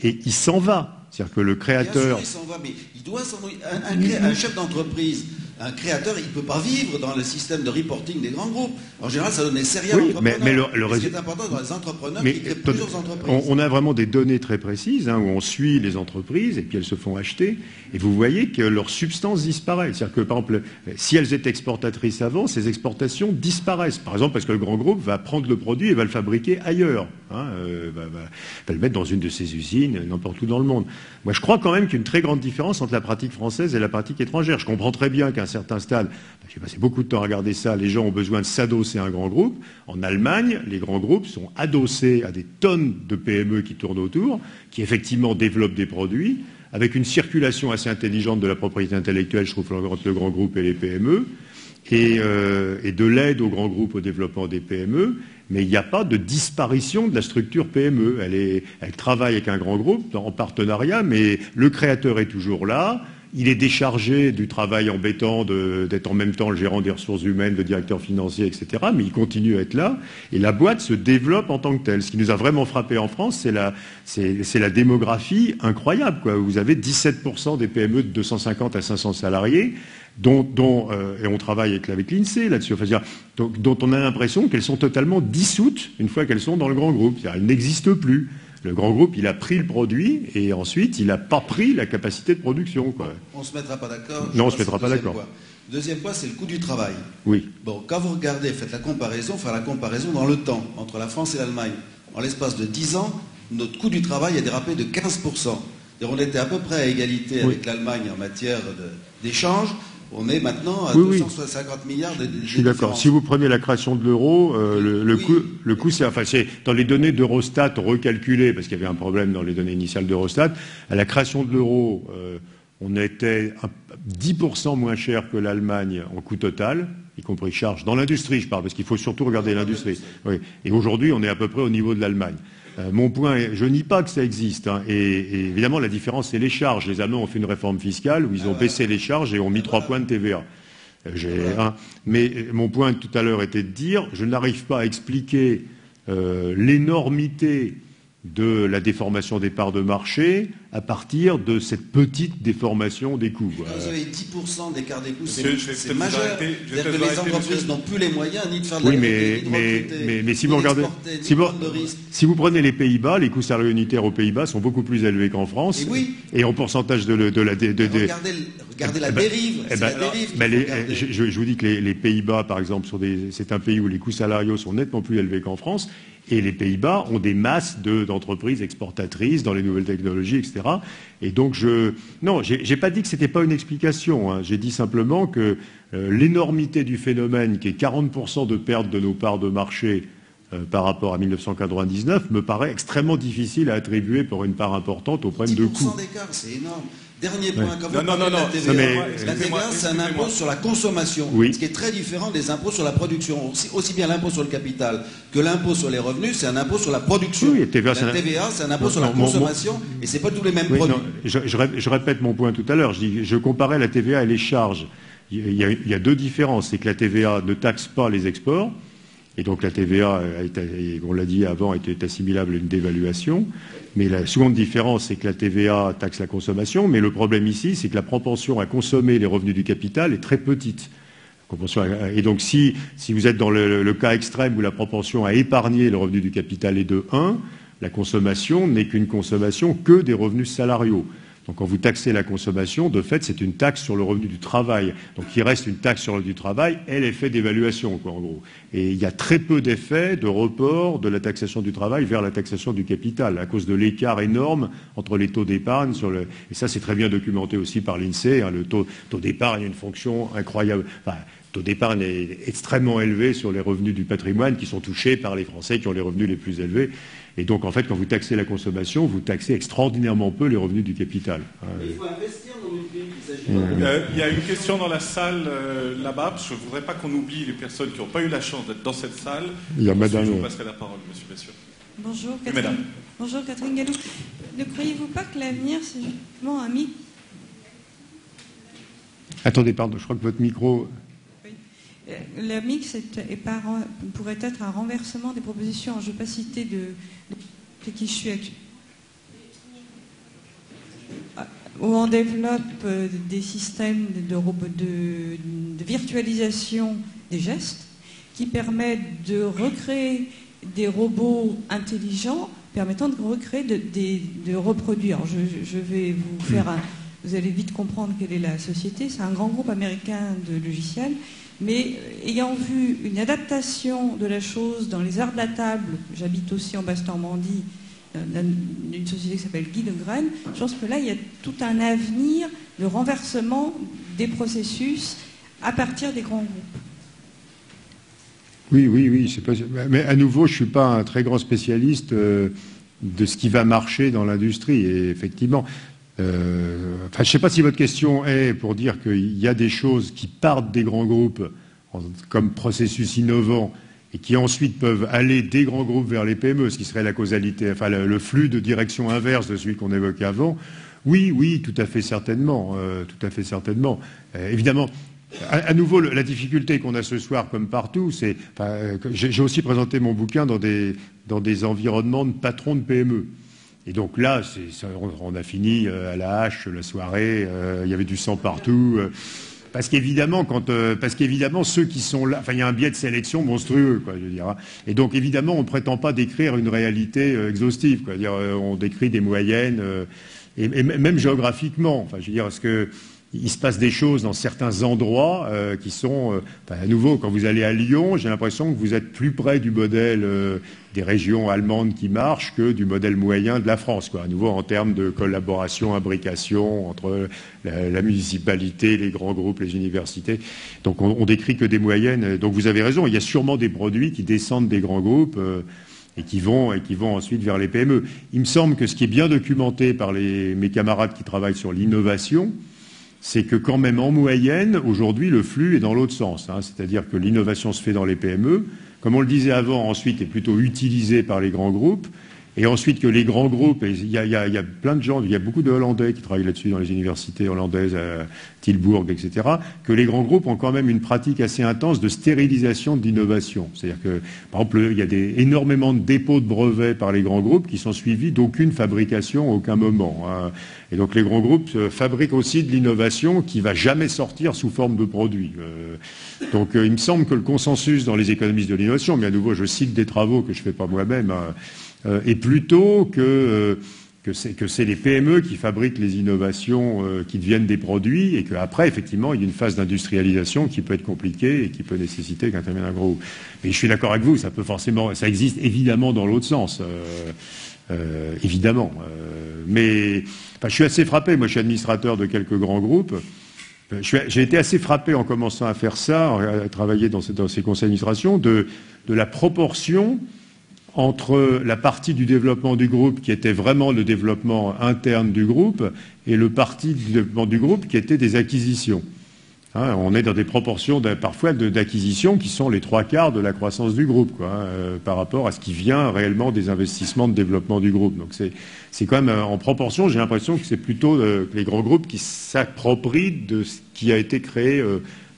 et il s'en va. C'est-à-dire que le créateur... Bien sûr, il s'en va, mais il doit s'en... Un chef d'entreprise, un créateur, il ne peut pas vivre dans le système de reporting des grands groupes. En général, ça donne des sérieux entrepreneurs. Mais ce qui est important dans les entrepreneurs qui créent plusieurs entreprises. On a vraiment des données très précises, hein, où on suit les entreprises, et puis elles se font acheter, et vous voyez que leur substance disparaît. C'est-à-dire que, par exemple, si elles étaient exportatrices avant, ces exportations disparaissent. Par exemple, parce que le grand groupe va prendre le produit et va le fabriquer ailleurs. Hein, va le mettre dans une de ses usines, n'importe où dans le monde. Moi, je crois quand même qu'il y a une très grande différence entre la pratique française et la pratique étrangère. Je comprends très bien qu'à un certain stade, j'ai passé beaucoup de temps à regarder ça, les gens ont besoin de s'adosser à un grand groupe. En Allemagne, les grands groupes sont adossés à des tonnes de PME qui tournent autour, qui effectivement développent des produits. avec une circulation assez intelligente de la propriété intellectuelle, je trouve, entre le grand groupe et les PME, et de l'aide aux grands groupes au développement des PME, mais il n'y a pas de disparition de la structure PME. Elle travaille avec un grand groupe en partenariat, mais le créateur est toujours là. Il est déchargé du travail embêtant d'être en même temps le gérant des ressources humaines, le directeur financier, etc. Mais il continue à être là. Et la boîte se développe en tant que telle. Ce qui nous a vraiment frappé en France, c'est la démographie incroyable, quoi. Vous avez 17% des PME de 250 à 500 salariés, et on travaille avec l'INSEE là-dessus, enfin, dont on a l'impression qu'elles sont totalement dissoutes une fois qu'elles sont dans le grand groupe. Elles n'existent plus. Le grand groupe, il a pris le produit et ensuite, il n'a pas pris la capacité de production, quoi. On ne se mettra pas d'accord. Non, on ne se mettra pas d'accord. Deuxième point, c'est le coût du travail. Oui. Bon, quand vous regardez, faites la comparaison, dans le temps, entre la France et l'Allemagne. En l'espace de 10 ans, notre coût du travail a dérapé de 15%. On était à peu près à égalité avec l'Allemagne en matière d'échange. On est maintenant à 250 milliards de Je suis d'accord. Si vous prenez la création de l'euro, le coût, c'est dans les données d'Eurostat recalculées, parce qu'il y avait un problème dans les données initiales d'Eurostat, à la création de l'euro, on était 10% moins cher que l'Allemagne en coût total, y compris charge. Dans l'industrie, je parle, parce qu'il faut surtout regarder l'industrie. Oui. Et aujourd'hui, on est à peu près au niveau de l'Allemagne. Mon point, je nie pas que ça existe, hein, et évidemment la différence c'est les charges. Les Allemands ont fait une réforme fiscale où ils ont baissé les charges et ont mis 3 points de TVA. Mais mon point tout à l'heure était de dire, je n'arrive pas à expliquer l'énormité de la déformation des parts de marché à partir de cette petite déformation des coûts. Vous avez 10% d'écart des coûts, c'est majeur. C'est-à-dire que les entreprises n'ont plus les moyens ni de faire de la mais si vous regardez, si vous prenez les Pays-Bas, les coûts salariaux unitaires aux Pays-Bas sont beaucoup plus élevés qu'en France. Et en pourcentage de la... Regardez la dérive. Je vous dis que les Pays-Bas, par exemple, c'est un pays où les coûts salariaux sont nettement plus élevés qu'en France. Et les Pays-Bas ont des masses d'entreprises exportatrices dans les nouvelles technologies, etc. Et donc, j'ai pas dit que c'était pas une explication, hein. J'ai dit simplement que l'énormité du phénomène, qui est 40% de perte de nos parts de marché par rapport à 1999, me paraît extrêmement difficile à attribuer pour une part importante au problème de coût. 10% d'écart, c'est énorme. Dernier point, quand vous parlez de la TVA, la TVA, c'est un impôt sur la consommation, ce qui est très différent des impôts sur la production. Aussi bien l'impôt sur le capital que l'impôt sur les revenus, c'est un impôt sur la production. La TVA, c'est un impôt sur la consommation, et c'est pas tous les mêmes produits. Je répète mon point tout à l'heure. Je comparais la TVA et les charges. Il y a deux différences. C'est que la TVA ne taxe pas les exports. Et donc la TVA, on l'a dit avant, est assimilable à une dévaluation. Mais la seconde différence, c'est que la TVA taxe la consommation. Mais le problème ici, c'est que la propension à consommer les revenus du capital est très petite. Et donc si vous êtes dans le cas extrême où la propension à épargner le revenu du capital est de 1, la consommation n'est qu'une consommation que des revenus salariaux. Donc quand vous taxez la consommation, de fait, c'est une taxe sur le revenu du travail. Donc il reste une taxe sur le revenu du travail et l'effet d'évaluation, quoi, en gros. Et il y a très peu d'effets de report de la taxation du travail vers la taxation du capital, à cause de l'écart énorme entre les taux d'épargne et ça c'est très bien documenté aussi par l'INSEE, hein, le taux d'épargne a une fonction incroyable. Enfin, le taux d'épargne est extrêmement élevé sur les revenus du patrimoine qui sont touchés par les Français qui ont les revenus les plus élevés. Et donc, en fait, quand vous taxez la consommation, vous taxez extraordinairement peu les revenus du capital. Il faut investir dans le pays. Il y a une question dans la salle là-bas. Je ne voudrais pas qu'on oublie les personnes qui n'ont pas eu la chance d'être dans cette salle. Il y a madame. Je vous passerai la parole, monsieur, bien sûr. Bonjour, Catherine. Bonjour, Catherine Gallou. Ne croyez-vous pas que l'avenir, c'est justement un mix? Attendez, pardon, je crois que votre micro... Le mix pourrait être un renversement des propositions. Je ne vais pas citer de qui je suis actuellement. Où on développe des systèmes de virtualisation des gestes qui permettent de recréer des robots intelligents permettant de recréer, de reproduire. Alors je vais vous faire vous allez vite comprendre quelle est la société. C'est un grand groupe américain de logiciels. Mais ayant vu une adaptation de la chose dans les arts de la table, j'habite aussi en Basse-Normandie, d'une société qui s'appelle Guy de Graine, je pense que là, il y a tout un avenir de renversement des processus à partir des grands groupes. Oui, c'est pas... mais à nouveau, je ne suis pas un très grand spécialiste de ce qui va marcher dans l'industrie. Et effectivement, je ne sais pas si votre question est pour dire qu'il y a des choses qui partent des grands groupes comme processus innovant et qui ensuite peuvent aller des grands groupes vers les PME, ce qui serait la causalité, enfin le flux de direction inverse de celui qu'on évoquait avant. Oui, tout à fait certainement, évidemment. À nouveau, la difficulté qu'on a ce soir, comme partout, c'est, j'ai aussi présenté mon bouquin dans des environnements de patrons de PME. Et donc là, on a fini à la hache la soirée, il y avait du sang partout. Parce qu'évidemment, ceux qui sont là, il y a un biais de sélection monstrueux, quoi, je veux dire. Et donc, évidemment, on ne prétend pas décrire une réalité exhaustive, quoi. On décrit des moyennes, et même géographiquement. Enfin, je veux dire, parce que il se passe des choses dans certains endroits qui sont, à nouveau, quand vous allez à Lyon, j'ai l'impression que vous êtes plus près du modèle des régions allemandes qui marchent que du modèle moyen de la France, quoi. À nouveau, en termes de collaboration, imbrication entre la municipalité, les grands groupes, les universités. Donc, on décrit que des moyennes. Donc, vous avez raison, il y a sûrement des produits qui descendent des grands groupes et qui vont ensuite vers les PME. Il me semble que ce qui est bien documenté par mes camarades qui travaillent sur l'innovation, c'est que quand même en moyenne, aujourd'hui, le flux est dans l'autre sens. C'est-à-dire que l'innovation se fait dans les PME, comme on le disait avant, ensuite est plutôt utilisée par les grands groupes, et ensuite que les grands groupes, et il y a plein de gens, il y a beaucoup de Hollandais qui travaillent là-dessus dans les universités hollandaises, à Tilburg, etc., que les grands groupes ont quand même une pratique assez intense de stérilisation de l'innovation. C'est-à-dire que, par exemple, il y a énormément de dépôts de brevets par les grands groupes qui sont suivis d'aucune fabrication à aucun moment. Et donc les grands groupes fabriquent aussi de l'innovation qui ne va jamais sortir sous forme de produit. Donc il me semble que le consensus dans les économistes de l'innovation, mais à nouveau je cite des travaux que je ne fais pas moi-même, est plutôt que c'est les PME qui fabriquent les innovations qui deviennent des produits et qu'après, effectivement, il y a une phase d'industrialisation qui peut être compliquée et qui peut nécessiter qu'intervienne un gros groupe. Mais je suis d'accord avec vous, ça existe évidemment dans l'autre sens. Évidemment. Mais je suis assez frappé, moi je suis administrateur de quelques grands groupes. J'ai été assez frappé en commençant à faire ça, à travailler dans ces conseils d'administration, de la proportion entre la partie du développement du groupe qui était vraiment le développement interne du groupe et le parti du développement du groupe qui était des acquisitions. On est dans des proportions parfois d'acquisitions qui sont les 3/4 de la croissance du groupe, quoi, par rapport à ce qui vient réellement des investissements de développement du groupe. Donc c'est quand même en proportion, j'ai l'impression que c'est plutôt les grands groupes qui s'approprient de ce qui a été créé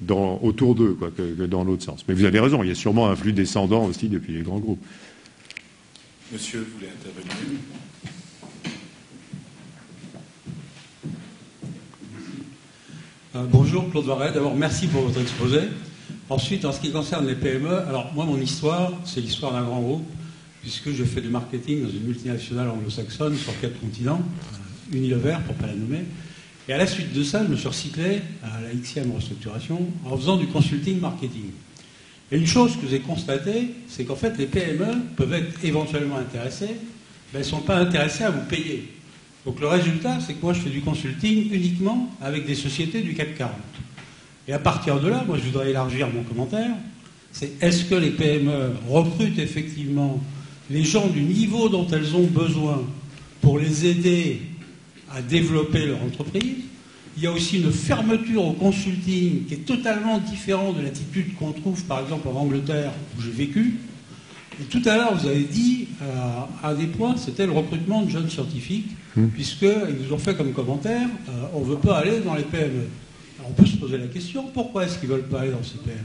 autour d'eux, quoi, que dans l'autre sens. Mais vous avez raison, il y a sûrement un flux descendant aussi depuis les grands groupes. Monsieur, vous voulez intervenir ? Bonjour, Claude Varret. D'abord, merci pour votre exposé. Ensuite, en ce qui concerne les PME, alors moi, mon histoire, c'est l'histoire d'un grand groupe, puisque je fais du marketing dans une multinationale anglo-saxonne sur 4 continents, Unilever, pour ne pas la nommer. Et à la suite de ça, je me suis recyclé à la Xème restructuration en faisant du consulting marketing. Et une chose que j'ai constatée, c'est qu'en fait, les PME peuvent être éventuellement intéressées, mais elles ne sont pas intéressées à vous payer. Donc le résultat, c'est que moi, je fais du consulting uniquement avec des sociétés du CAC 40. Et à partir de là, moi, je voudrais élargir mon commentaire. C'est est-ce que les PME recrutent effectivement les gens du niveau dont elles ont besoin pour les aider à développer leur entreprise? Il y a aussi une fermeture au consulting qui est totalement différente de l'attitude qu'on trouve par exemple en Angleterre où j'ai vécu. Et tout à l'heure, vous avez dit un des points, c'était le recrutement de jeunes scientifiques, puisqu'ils nous ont fait comme commentaire, on ne veut pas aller dans les PME. Alors on peut se poser la question, pourquoi est-ce qu'ils ne veulent pas aller dans ces PME?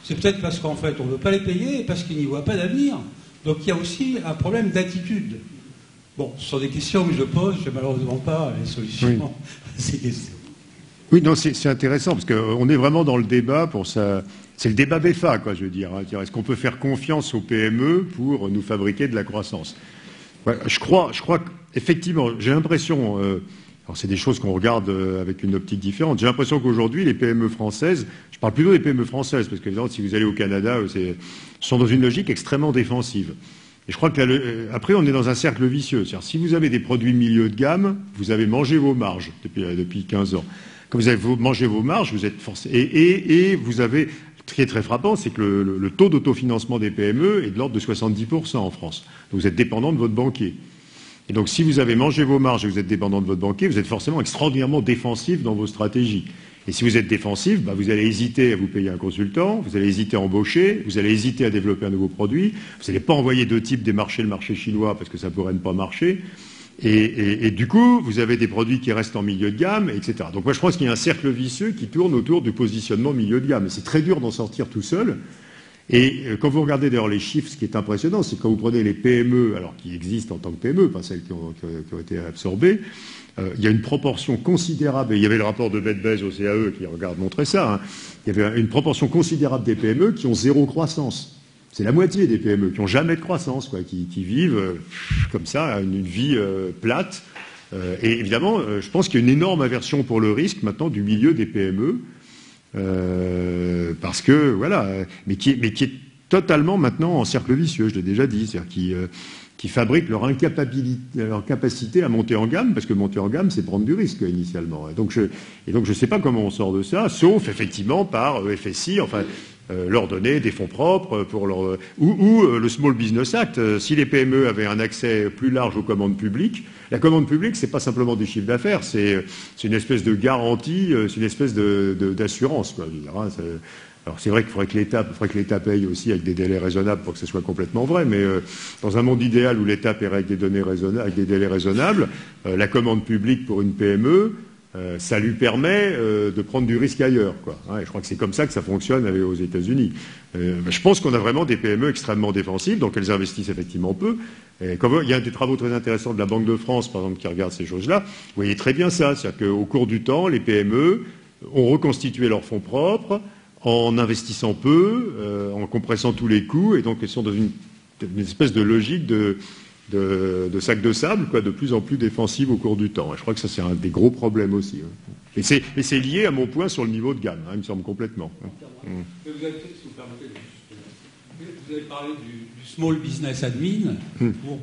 C'est peut-être parce qu'en fait, on ne veut pas les payer et parce qu'ils n'y voient pas d'avenir. Donc il y a aussi un problème d'attitude. Bon, ce sont des questions que je pose, je n'ai malheureusement pas les solutions à ces questions. Oui, non, c'est intéressant, parce qu'on est vraiment dans le débat pour ça. C'est le débat BEFA, quoi, je veux dire. Est-ce qu'on peut faire confiance aux PME pour nous fabriquer de la croissance? Ouais, je crois qu'effectivement, j'ai l'impression, alors c'est des choses qu'on regarde avec une optique différente, j'ai l'impression qu'aujourd'hui, les PME françaises, je parle plutôt des PME françaises, parce qu'évidemment, si vous allez au Canada, sont dans une logique extrêmement défensive. Et je crois que après, on est dans un cercle vicieux. C'est-à-dire, si vous avez des produits milieu de gamme, vous avez mangé vos marges depuis 15 ans. Quand vous avez mangé vos marges, vous êtes forcé. Et vous avez, ce qui est très frappant, c'est que le taux d'autofinancement des PME est de l'ordre de 70% en France. Donc vous êtes dépendant de votre banquier. Et donc, si vous avez mangé vos marges et vous êtes dépendant de votre banquier, vous êtes forcément extraordinairement défensif dans vos stratégies. Et si vous êtes défensif, vous allez hésiter à vous payer un consultant, vous allez hésiter à embaucher, vous allez hésiter à développer un nouveau produit, vous n'allez pas envoyer deux types démarcher le marché chinois parce que ça pourrait ne pas marcher. Et du coup, vous avez des produits qui restent en milieu de gamme, etc. Donc moi, je pense qu'il y a un cercle vicieux qui tourne autour du positionnement milieu de gamme. Et c'est très dur d'en sortir tout seul. Et quand vous regardez d'ailleurs les chiffres, ce qui est impressionnant, c'est quand vous prenez les PME, alors qui existent en tant que PME, pas celles qui ont été absorbées, il y a une proportion considérable, et il y avait le rapport de Bedbez au CAE qui montrait ça, hein, il y avait une proportion considérable des PME qui ont zéro croissance. C'est la moitié des PME qui n'ont jamais de croissance, quoi, qui vivent comme ça, une vie plate. Et évidemment, je pense qu'il y a une énorme aversion pour le risque maintenant du milieu des PME. Parce que, voilà, mais qui est totalement maintenant en cercle vicieux, je l'ai déjà dit, c'est-à-dire qui fabriquent leur incapacité à monter en gamme, parce que monter en gamme, c'est prendre du risque initialement. Et donc je sais pas comment on sort de ça, sauf effectivement par FSI, enfin leur donner des fonds propres pour leur ou le Small Business Act. Si les PME avaient un accès plus large aux commandes publiques, la commande publique, c'est pas simplement du chiffre d'affaires, c'est une espèce de garantie, c'est une espèce d'assurance, quoi. Alors c'est vrai qu'il faudrait que l'État paye aussi avec des délais raisonnables pour que ce soit complètement vrai, mais dans un monde idéal où l'État paierait avec des délais raisonnables, la commande publique pour une PME, ça lui permet de prendre du risque ailleurs, quoi. Et je crois que c'est comme ça que ça fonctionne aux États-Unis. Je pense qu'on a vraiment des PME extrêmement défensives, donc elles investissent effectivement peu. Et comme il y a des travaux très intéressants de la Banque de France, par exemple, qui regardent ces choses-là, vous voyez très bien ça, c'est-à-dire qu'au cours du temps, les PME ont reconstitué leurs fonds propres en investissant peu, en compressant tous les coûts, et donc elles sont dans une espèce de logique de sac de sable, quoi, de plus en plus défensive au cours du temps. Et je crois que ça, c'est un des gros problèmes aussi. Et c'est lié à mon point sur le niveau de gamme, il me semble complètement. Mais vous avez, si vous permettez, vous avez parlé du Small Business Admin, où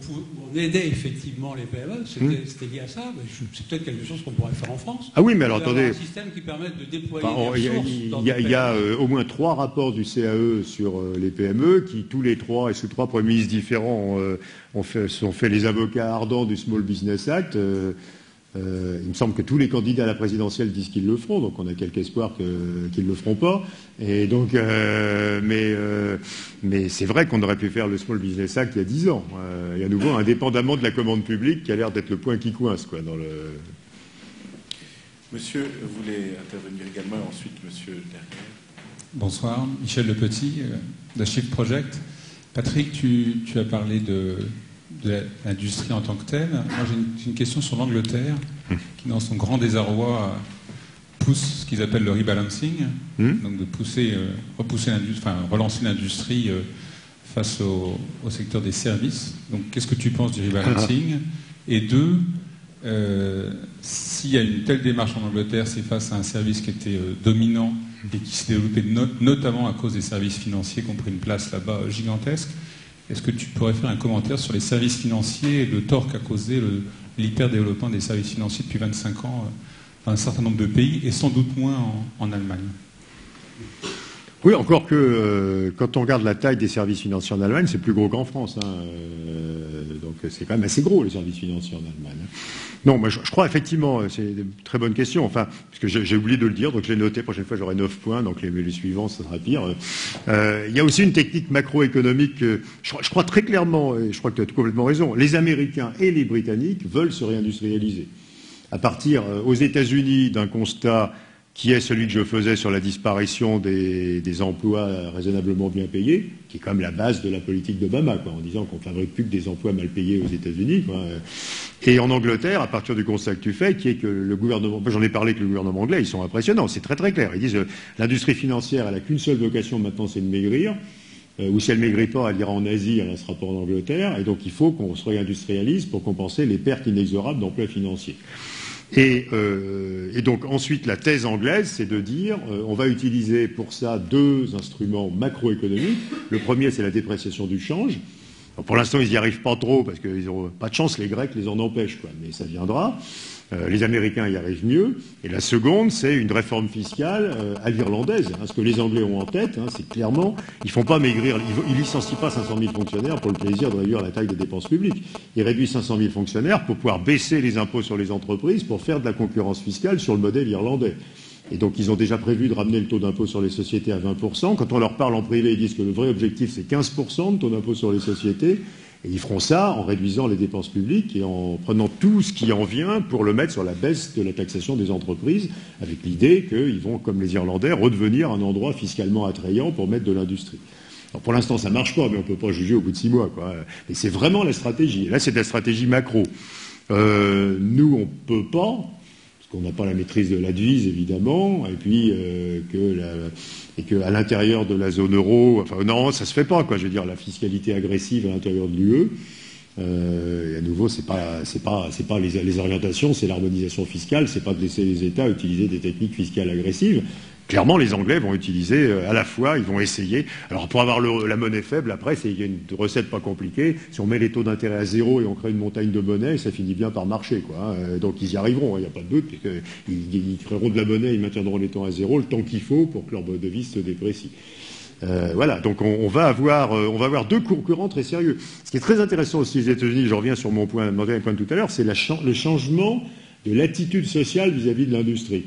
on aidait effectivement les PME, c'était lié à ça, mais c'est peut-être quelque chose qu'on pourrait faire en France. Ah oui, mais alors attendez. Un système qui permette de déployer des ressources. Il y a au moins 3 rapports du CAE sur les PME qui, tous les 3, et sous 3 premiers ministres différents, sont fait les avocats ardents du Small Business Act. Il me semble que tous les candidats à la présidentielle disent qu'ils le feront, donc on a quelque espoir qu'ils ne le feront pas. Et donc, mais c'est vrai qu'on aurait pu faire le Small Business Act il y a 10 ans. Et à nouveau, indépendamment de la commande publique, qui a l'air d'être le point qui coince, quoi, dans le. Monsieur voulait intervenir également, et ensuite Monsieur Derrière. Bonsoir, Michel Le Petit, de Shift Project. Patrick, tu as parlé de l'industrie en tant que telle. Moi, j'ai une question sur l'Angleterre, qui, dans son grand désarroi, pousse ce qu'ils appellent le rebalancing, donc de relancer l'industrie face au secteur des services. Donc, qu'est-ce que tu penses du rebalancing? Et 2, s'il y a une telle démarche en Angleterre, c'est face à un service qui était dominant et qui s'est développé notamment à cause des services financiers qui ont pris une place là-bas gigantesque. Est-ce que tu pourrais faire un commentaire sur les services financiers et le tort qu'a causé l'hyper-développement des services financiers depuis 25 ans dans un certain nombre de pays, et sans doute moins en Allemagne? Oui, encore que quand on regarde la taille des services financiers en Allemagne, c'est plus gros qu'en France. Donc c'est quand même assez gros, les services financiers en Allemagne. Non, moi je crois effectivement, c'est une très bonne question, enfin, parce que j'ai oublié de le dire, donc je l'ai noté, la prochaine fois j'aurai 9 points, donc les suivants, ça sera pire. Il y a aussi une technique macroéconomique, je crois très clairement, et je crois que tu as complètement raison, les Américains et les Britanniques veulent se réindustrialiser. À partir, aux États-Unis, d'un constat qui est celui que je faisais sur la disparition des emplois raisonnablement bien payés, qui est quand même la base de la politique d'Obama, en disant qu'on ne fabrique plus que des emplois mal payés aux États-Unis, quoi. Et en Angleterre, à partir du constat que tu fais, qui est que le gouvernement, j'en ai parlé avec le gouvernement anglais, ils sont impressionnants, c'est très très clair. Ils disent l'industrie financière, elle n'a qu'une seule vocation maintenant, c'est de maigrir. Ou si elle ne maigrit pas, elle ira en Asie, elle sera pas en Angleterre. Et donc il faut qu'on se réindustrialise pour compenser les pertes inexorables d'emplois financiers. Et donc ensuite, la thèse anglaise, c'est de dire on va utiliser pour ça 2 instruments macroéconomiques. Le premier, c'est la dépréciation du change. Alors pour l'instant, ils n'y arrivent pas trop, parce qu'ils n'ont pas de chance, les Grecs les en empêchent, quoi. Mais ça viendra. Les Américains y arrivent mieux. Et la seconde, c'est une réforme fiscale à l'irlandaise. Hein. Ce que les Anglais ont en tête, hein, c'est clairement, ils font pas maigrir, ils licencient pas 500 000 fonctionnaires pour le plaisir de réduire la taille des dépenses publiques. Ils réduisent 500 000 fonctionnaires pour pouvoir baisser les impôts sur les entreprises, pour faire de la concurrence fiscale sur le modèle irlandais. Et donc, ils ont déjà prévu de ramener le taux d'impôt sur les sociétés à 20%. Quand on leur parle en privé, ils disent que le vrai objectif, c'est 15% de taux d'impôt sur les sociétés. Et ils feront ça en réduisant les dépenses publiques et en prenant tout ce qui en vient pour le mettre sur la baisse de la taxation des entreprises, avec l'idée qu'ils vont, comme les Irlandais, redevenir un endroit fiscalement attrayant pour mettre de l'industrie. Alors pour l'instant, ça ne marche pas, mais on ne peut pas juger au bout de 6 mois, quoi. Et c'est vraiment la stratégie. Et là, c'est de la stratégie macro. Nous, on ne peut pas, parce qu'on n'a pas la maîtrise de la devise, évidemment, et puis qu'à l'intérieur de la zone euro, enfin non, ça se fait pas, quoi. Je veux dire, la fiscalité agressive à l'intérieur de l'UE. Et à nouveau, c'est pas les orientations, c'est l'harmonisation fiscale, c'est pas de laisser les États utiliser des techniques fiscales agressives. Clairement, les Anglais vont utiliser à la fois, ils vont essayer. Alors pour avoir la monnaie faible, après, il y a une recette pas compliquée. Si on met les taux d'intérêt à zéro et on crée une montagne de monnaie, ça finit bien par marcher, quoi. Donc ils y arriveront, il n'y a pas de doute. Ils créeront de la monnaie, ils maintiendront les taux à zéro le temps qu'il faut pour que leur devise se déprécie. Voilà, donc on va avoir deux concurrents très sérieux. Ce qui est très intéressant aussi aux États-Unis, je reviens sur mon point de tout à l'heure, c'est le changement de l'attitude sociale vis-à-vis de l'industrie.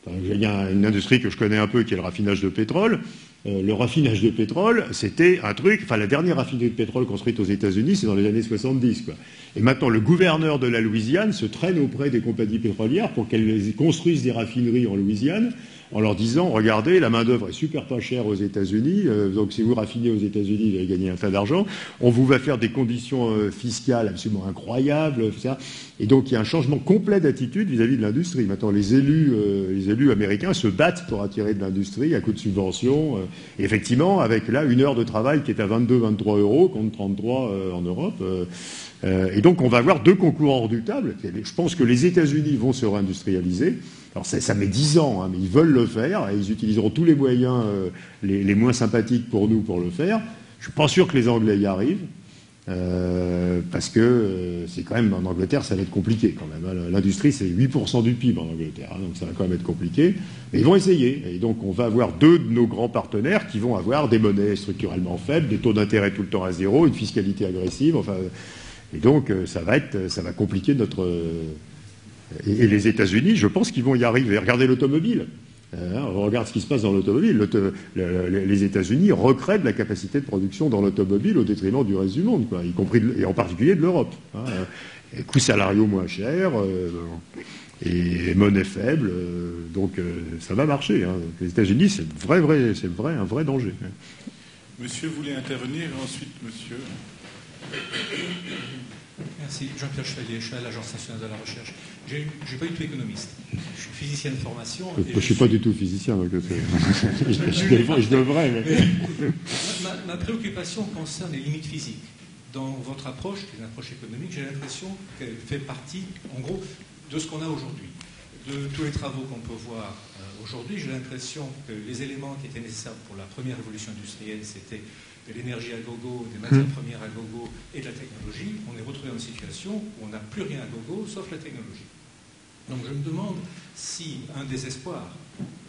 Enfin, il y a une industrie que je connais un peu qui est le raffinage de pétrole. Le raffinage de pétrole, c'était un truc... Enfin, la dernière raffinerie de pétrole construite aux États-Unis, c'est dans les années 70, quoi. Et maintenant, le gouverneur de la Louisiane se traîne auprès des compagnies pétrolières pour qu'elles construisent des raffineries en Louisiane, en leur disant, regardez, la main-d'œuvre est super pas chère aux États-Unis, donc si vous raffinez aux États-Unis, vous allez gagner un tas d'argent. On vous va faire des conditions fiscales absolument incroyables, etc. Et donc, il y a un changement complet d'attitude vis-à-vis de l'industrie. Maintenant, les élus américains se battent pour attirer de l'industrie à coup de subventions. Et effectivement, avec là, 1 heure de travail qui est à 22-23 euros contre 33 en Europe. Et donc, on va avoir deux concurrents redoutables. Je pense que les États-Unis vont se réindustrialiser. Alors, ça met 10 ans, hein, mais ils veulent le faire. Et ils utiliseront tous les moyens les moins sympathiques pour nous pour le faire. Je ne suis pas sûr que les Anglais y arrivent. Parce que c'est quand même, en Angleterre, ça va être compliqué quand même. Hein. L'industrie, c'est 8% du PIB en Angleterre, hein, donc ça va quand même être compliqué. Mais ils vont essayer. Et donc, on va avoir deux de nos grands partenaires qui vont avoir des monnaies structurellement faibles, des taux d'intérêt tout le temps à zéro, une fiscalité agressive. Enfin, et donc, ça va compliquer notre... Et les États-Unis, je pense qu'ils vont y arriver. Regardez l'automobile. On regarde ce qui se passe dans l'automobile. Les États-Unis recréent de la capacité de production dans l'automobile au détriment du reste du monde, quoi, y compris et en particulier de l'Europe. Hein. Et coûts salariaux moins chers et monnaie faible, donc ça va marcher. Hein. Les États-Unis, c'est un vrai danger. Monsieur voulait intervenir, ensuite monsieur. Merci. Jean-Pierre Chevalier, je suis à l'Agence nationale de la recherche. Je n'ai pas du tout économiste. Je suis physicien de formation. Je ne suis pas du tout physicien, donc je devrais. Mais... Ma préoccupation concerne les limites physiques. Dans votre approche, qui est une approche économique, j'ai l'impression qu'elle fait partie, en gros, de ce qu'on a aujourd'hui. De tous les travaux qu'on peut voir aujourd'hui, j'ai l'impression que les éléments qui étaient nécessaires pour la première révolution industrielle, c'était de l'énergie à gogo, des matières premières à gogo et de la technologie. On est retrouvé dans une situation où on n'a plus rien à gogo sauf la technologie. Donc je me demande si un des espoirs,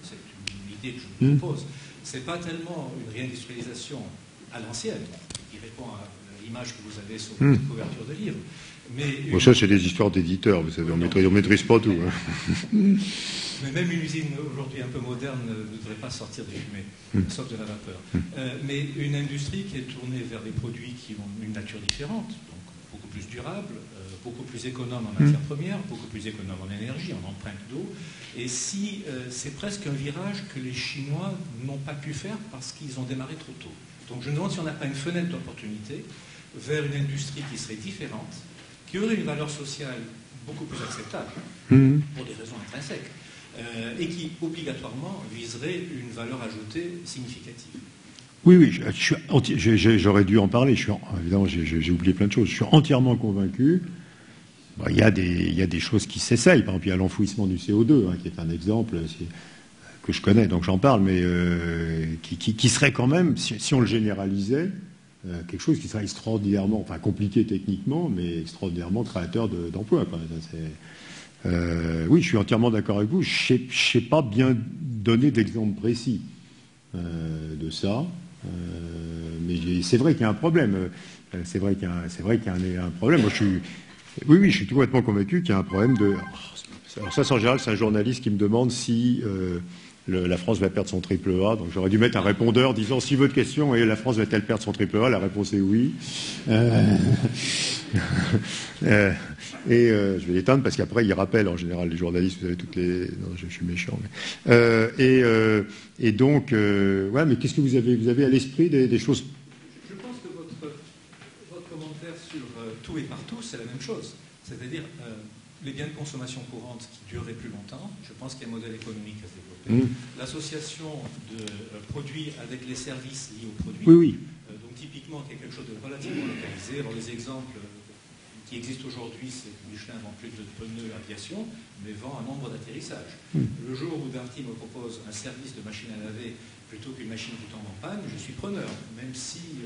c'est une idée que je vous propose, c'est pas tellement une réindustrialisation à l'ancienne, qui répond à l'image que vous avez sur votre couverture de livre. Mais ça, c'est des histoires d'éditeurs, vous savez, on maîtrise pas tout. Hein. Mais même une usine aujourd'hui un peu moderne ne devrait pas sortir des fumées, sauf de la vapeur. Mais une industrie qui est tournée vers des produits qui ont une nature différente, donc beaucoup plus durable, beaucoup plus économe en matières premières, beaucoup plus économe en énergie, en empreinte d'eau. Et si c'est presque un virage que les Chinois n'ont pas pu faire parce qu'ils ont démarré trop tôt. Donc je me demande si on n'a pas une fenêtre d'opportunité vers une industrie qui serait différente, qui aurait une valeur sociale beaucoup plus acceptable, pour des raisons intrinsèques. Et qui, obligatoirement, viserait une valeur ajoutée significative. Oui, j'aurais dû en parler. Évidemment, j'ai oublié plein de choses. Je suis entièrement convaincu. Il y a des choses qui s'essayent. Par exemple, il y a l'enfouissement du CO2, hein, qui est un exemple que je connais, donc j'en parle, mais qui serait quand même, si on le généralisait, quelque chose qui sera extraordinairement, enfin compliqué techniquement, mais extraordinairement créateur d'emplois. Oui, je suis entièrement d'accord avec vous. Je ne sais pas bien donner d'exemple précis de ça, mais c'est vrai qu'il y a un problème. C'est vrai qu'il y a un problème. Moi, je suis tout complètement convaincu qu'il y a un problème de... Alors ça, en général, c'est un journaliste qui me demande si la France va perdre son triple A. Donc j'aurais dû mettre un répondeur disant si votre question est la France va-t-elle perdre son triple A, la réponse est oui. Je vais l'éteindre parce qu'après il rappelle en général les journalistes, vous avez toutes les... Non, je suis méchant. Mais... et donc, ouais, mais qu'est-ce que vous avez à l'esprit des choses? Je pense que votre commentaire sur tout et partout, c'est la même chose. C'est-à-dire les biens de consommation courante qui dureraient plus longtemps. Je pense qu'il y a un modèle économique à se développer. L'association de produits avec les services liés aux produits. Oui. Donc typiquement, il y a quelque chose de relativement localisé. Alors les exemples qui existent aujourd'hui, c'est que Michelin vend plus de pneus aviation, mais vend un nombre d'atterrissages. Le jour où Darty me propose un service de machine à laver plutôt qu'une machine qui tombe en panne, je suis preneur, même si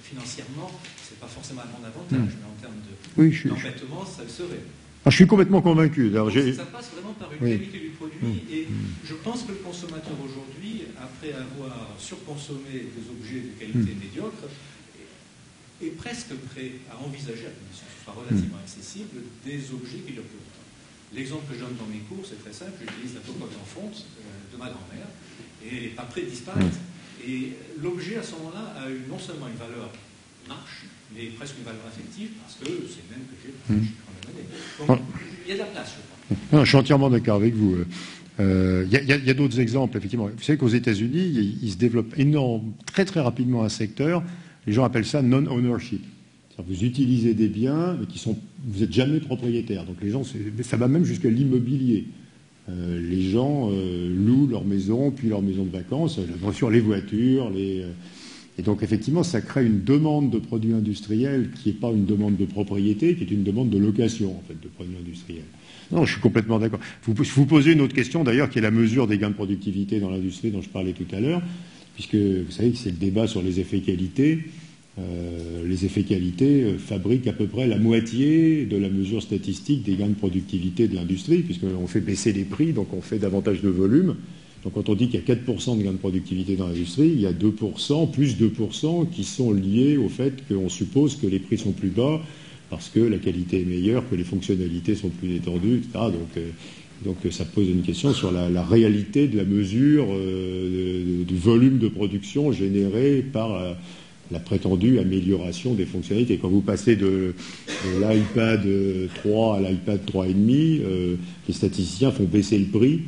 financièrement, ce n'est pas forcément à mon avantage, mais en termes d'embêtement, ça le serait. Je suis complètement convaincu. Donc, ça passe vraiment par une qualité du produit et je pense que le consommateur aujourd'hui, après avoir surconsommé des objets de qualité médiocre, est presque prêt à envisager, à condition que ce soit relativement accessible, des objets qui durent plus longtemps. L'exemple que je donne dans mes cours, c'est très simple, j'utilise la cocotte en fonte de ma grand-mère et elle n'est pas prête de disparaître. Et l'objet à ce moment-là a non seulement une valeur marche, mais presque une valeur affective parce que c'est le même que j'ai depuis quand même année. Donc il y a de la place, je crois. Non, je suis entièrement d'accord avec vous. Il y a d'autres exemples, effectivement. Vous savez qu'aux États-Unis, il se développe très très rapidement un secteur. Les gens appellent ça non-ownership. Vous utilisez des biens, mais vous n'êtes jamais propriétaire. Donc les gens, ça va même jusqu'à l'immobilier. Les gens louent leur maison, puis leur maison de vacances, bien sûr les voitures, et donc effectivement, ça crée une demande de produits industriels qui n'est pas une demande de propriété, qui est une demande de location en fait de produits industriels. Non, je suis complètement d'accord. Je vous posez une autre question d'ailleurs, qui est la mesure des gains de productivité dans l'industrie dont je parlais tout à l'heure, puisque vous savez que c'est le débat sur les effets qualité. Les effets qualité fabriquent à peu près la moitié de la mesure statistique des gains de productivité de l'industrie, puisqu'on fait baisser les prix, donc on fait davantage de volume. Donc quand on dit qu'il y a 4% de gains de productivité dans l'industrie, il y a 2%, plus 2% qui sont liés au fait qu'on suppose que les prix sont plus bas parce que la qualité est meilleure, que les fonctionnalités sont plus étendues, etc. Donc ça pose une question sur la réalité de la mesure du volume de production généré par la prétendue amélioration des fonctionnalités. Quand vous passez de l'iPad 3 à l'iPad 3,5, les statisticiens font baisser le prix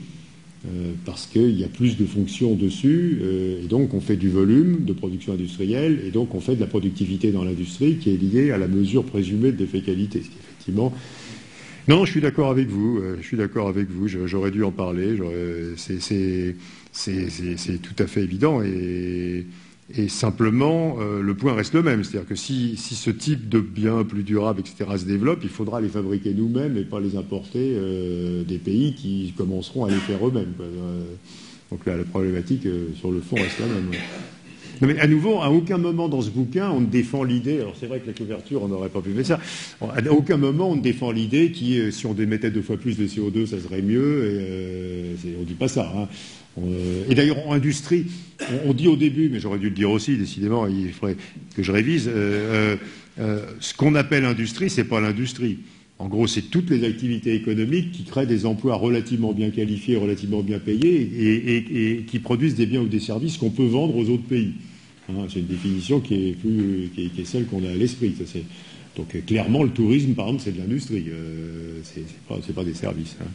parce qu'il y a plus de fonctions dessus, et donc on fait du volume de production industrielle, et donc on fait de la productivité dans l'industrie qui est liée à la mesure présumée de l'effet qualité. Ce qui effectivement... Non, je suis d'accord avec vous. J'aurais dû en parler. C'est tout à fait évident. Et simplement, le point reste le même. C'est-à-dire que si ce type de biens plus durables, etc., se développe, il faudra les fabriquer nous-mêmes et pas les importer des pays qui commenceront à les faire eux-mêmes. Donc là, la problématique, sur le fond, reste la même. Non, mais à nouveau, à aucun moment dans ce bouquin, on ne défend l'idée, alors c'est vrai que la couverture, on n'aurait pas pu faire ça, à aucun moment on ne défend l'idée qui, si on émettait 2 fois plus de CO2, ça serait mieux, et on ne dit pas ça. Hein. Et d'ailleurs, en industrie, on dit au début, mais j'aurais dû le dire aussi, décidément, il faudrait que je révise, ce qu'on appelle industrie, c'est pas l'industrie. En gros, c'est toutes les activités économiques qui créent des emplois relativement bien qualifiés, relativement bien payés, et qui produisent des biens ou des services qu'on peut vendre aux autres pays. Hein, c'est une définition qui est celle qu'on a à l'esprit. Donc clairement, le tourisme, par exemple, c'est de l'industrie. C'est pas des services. Hein.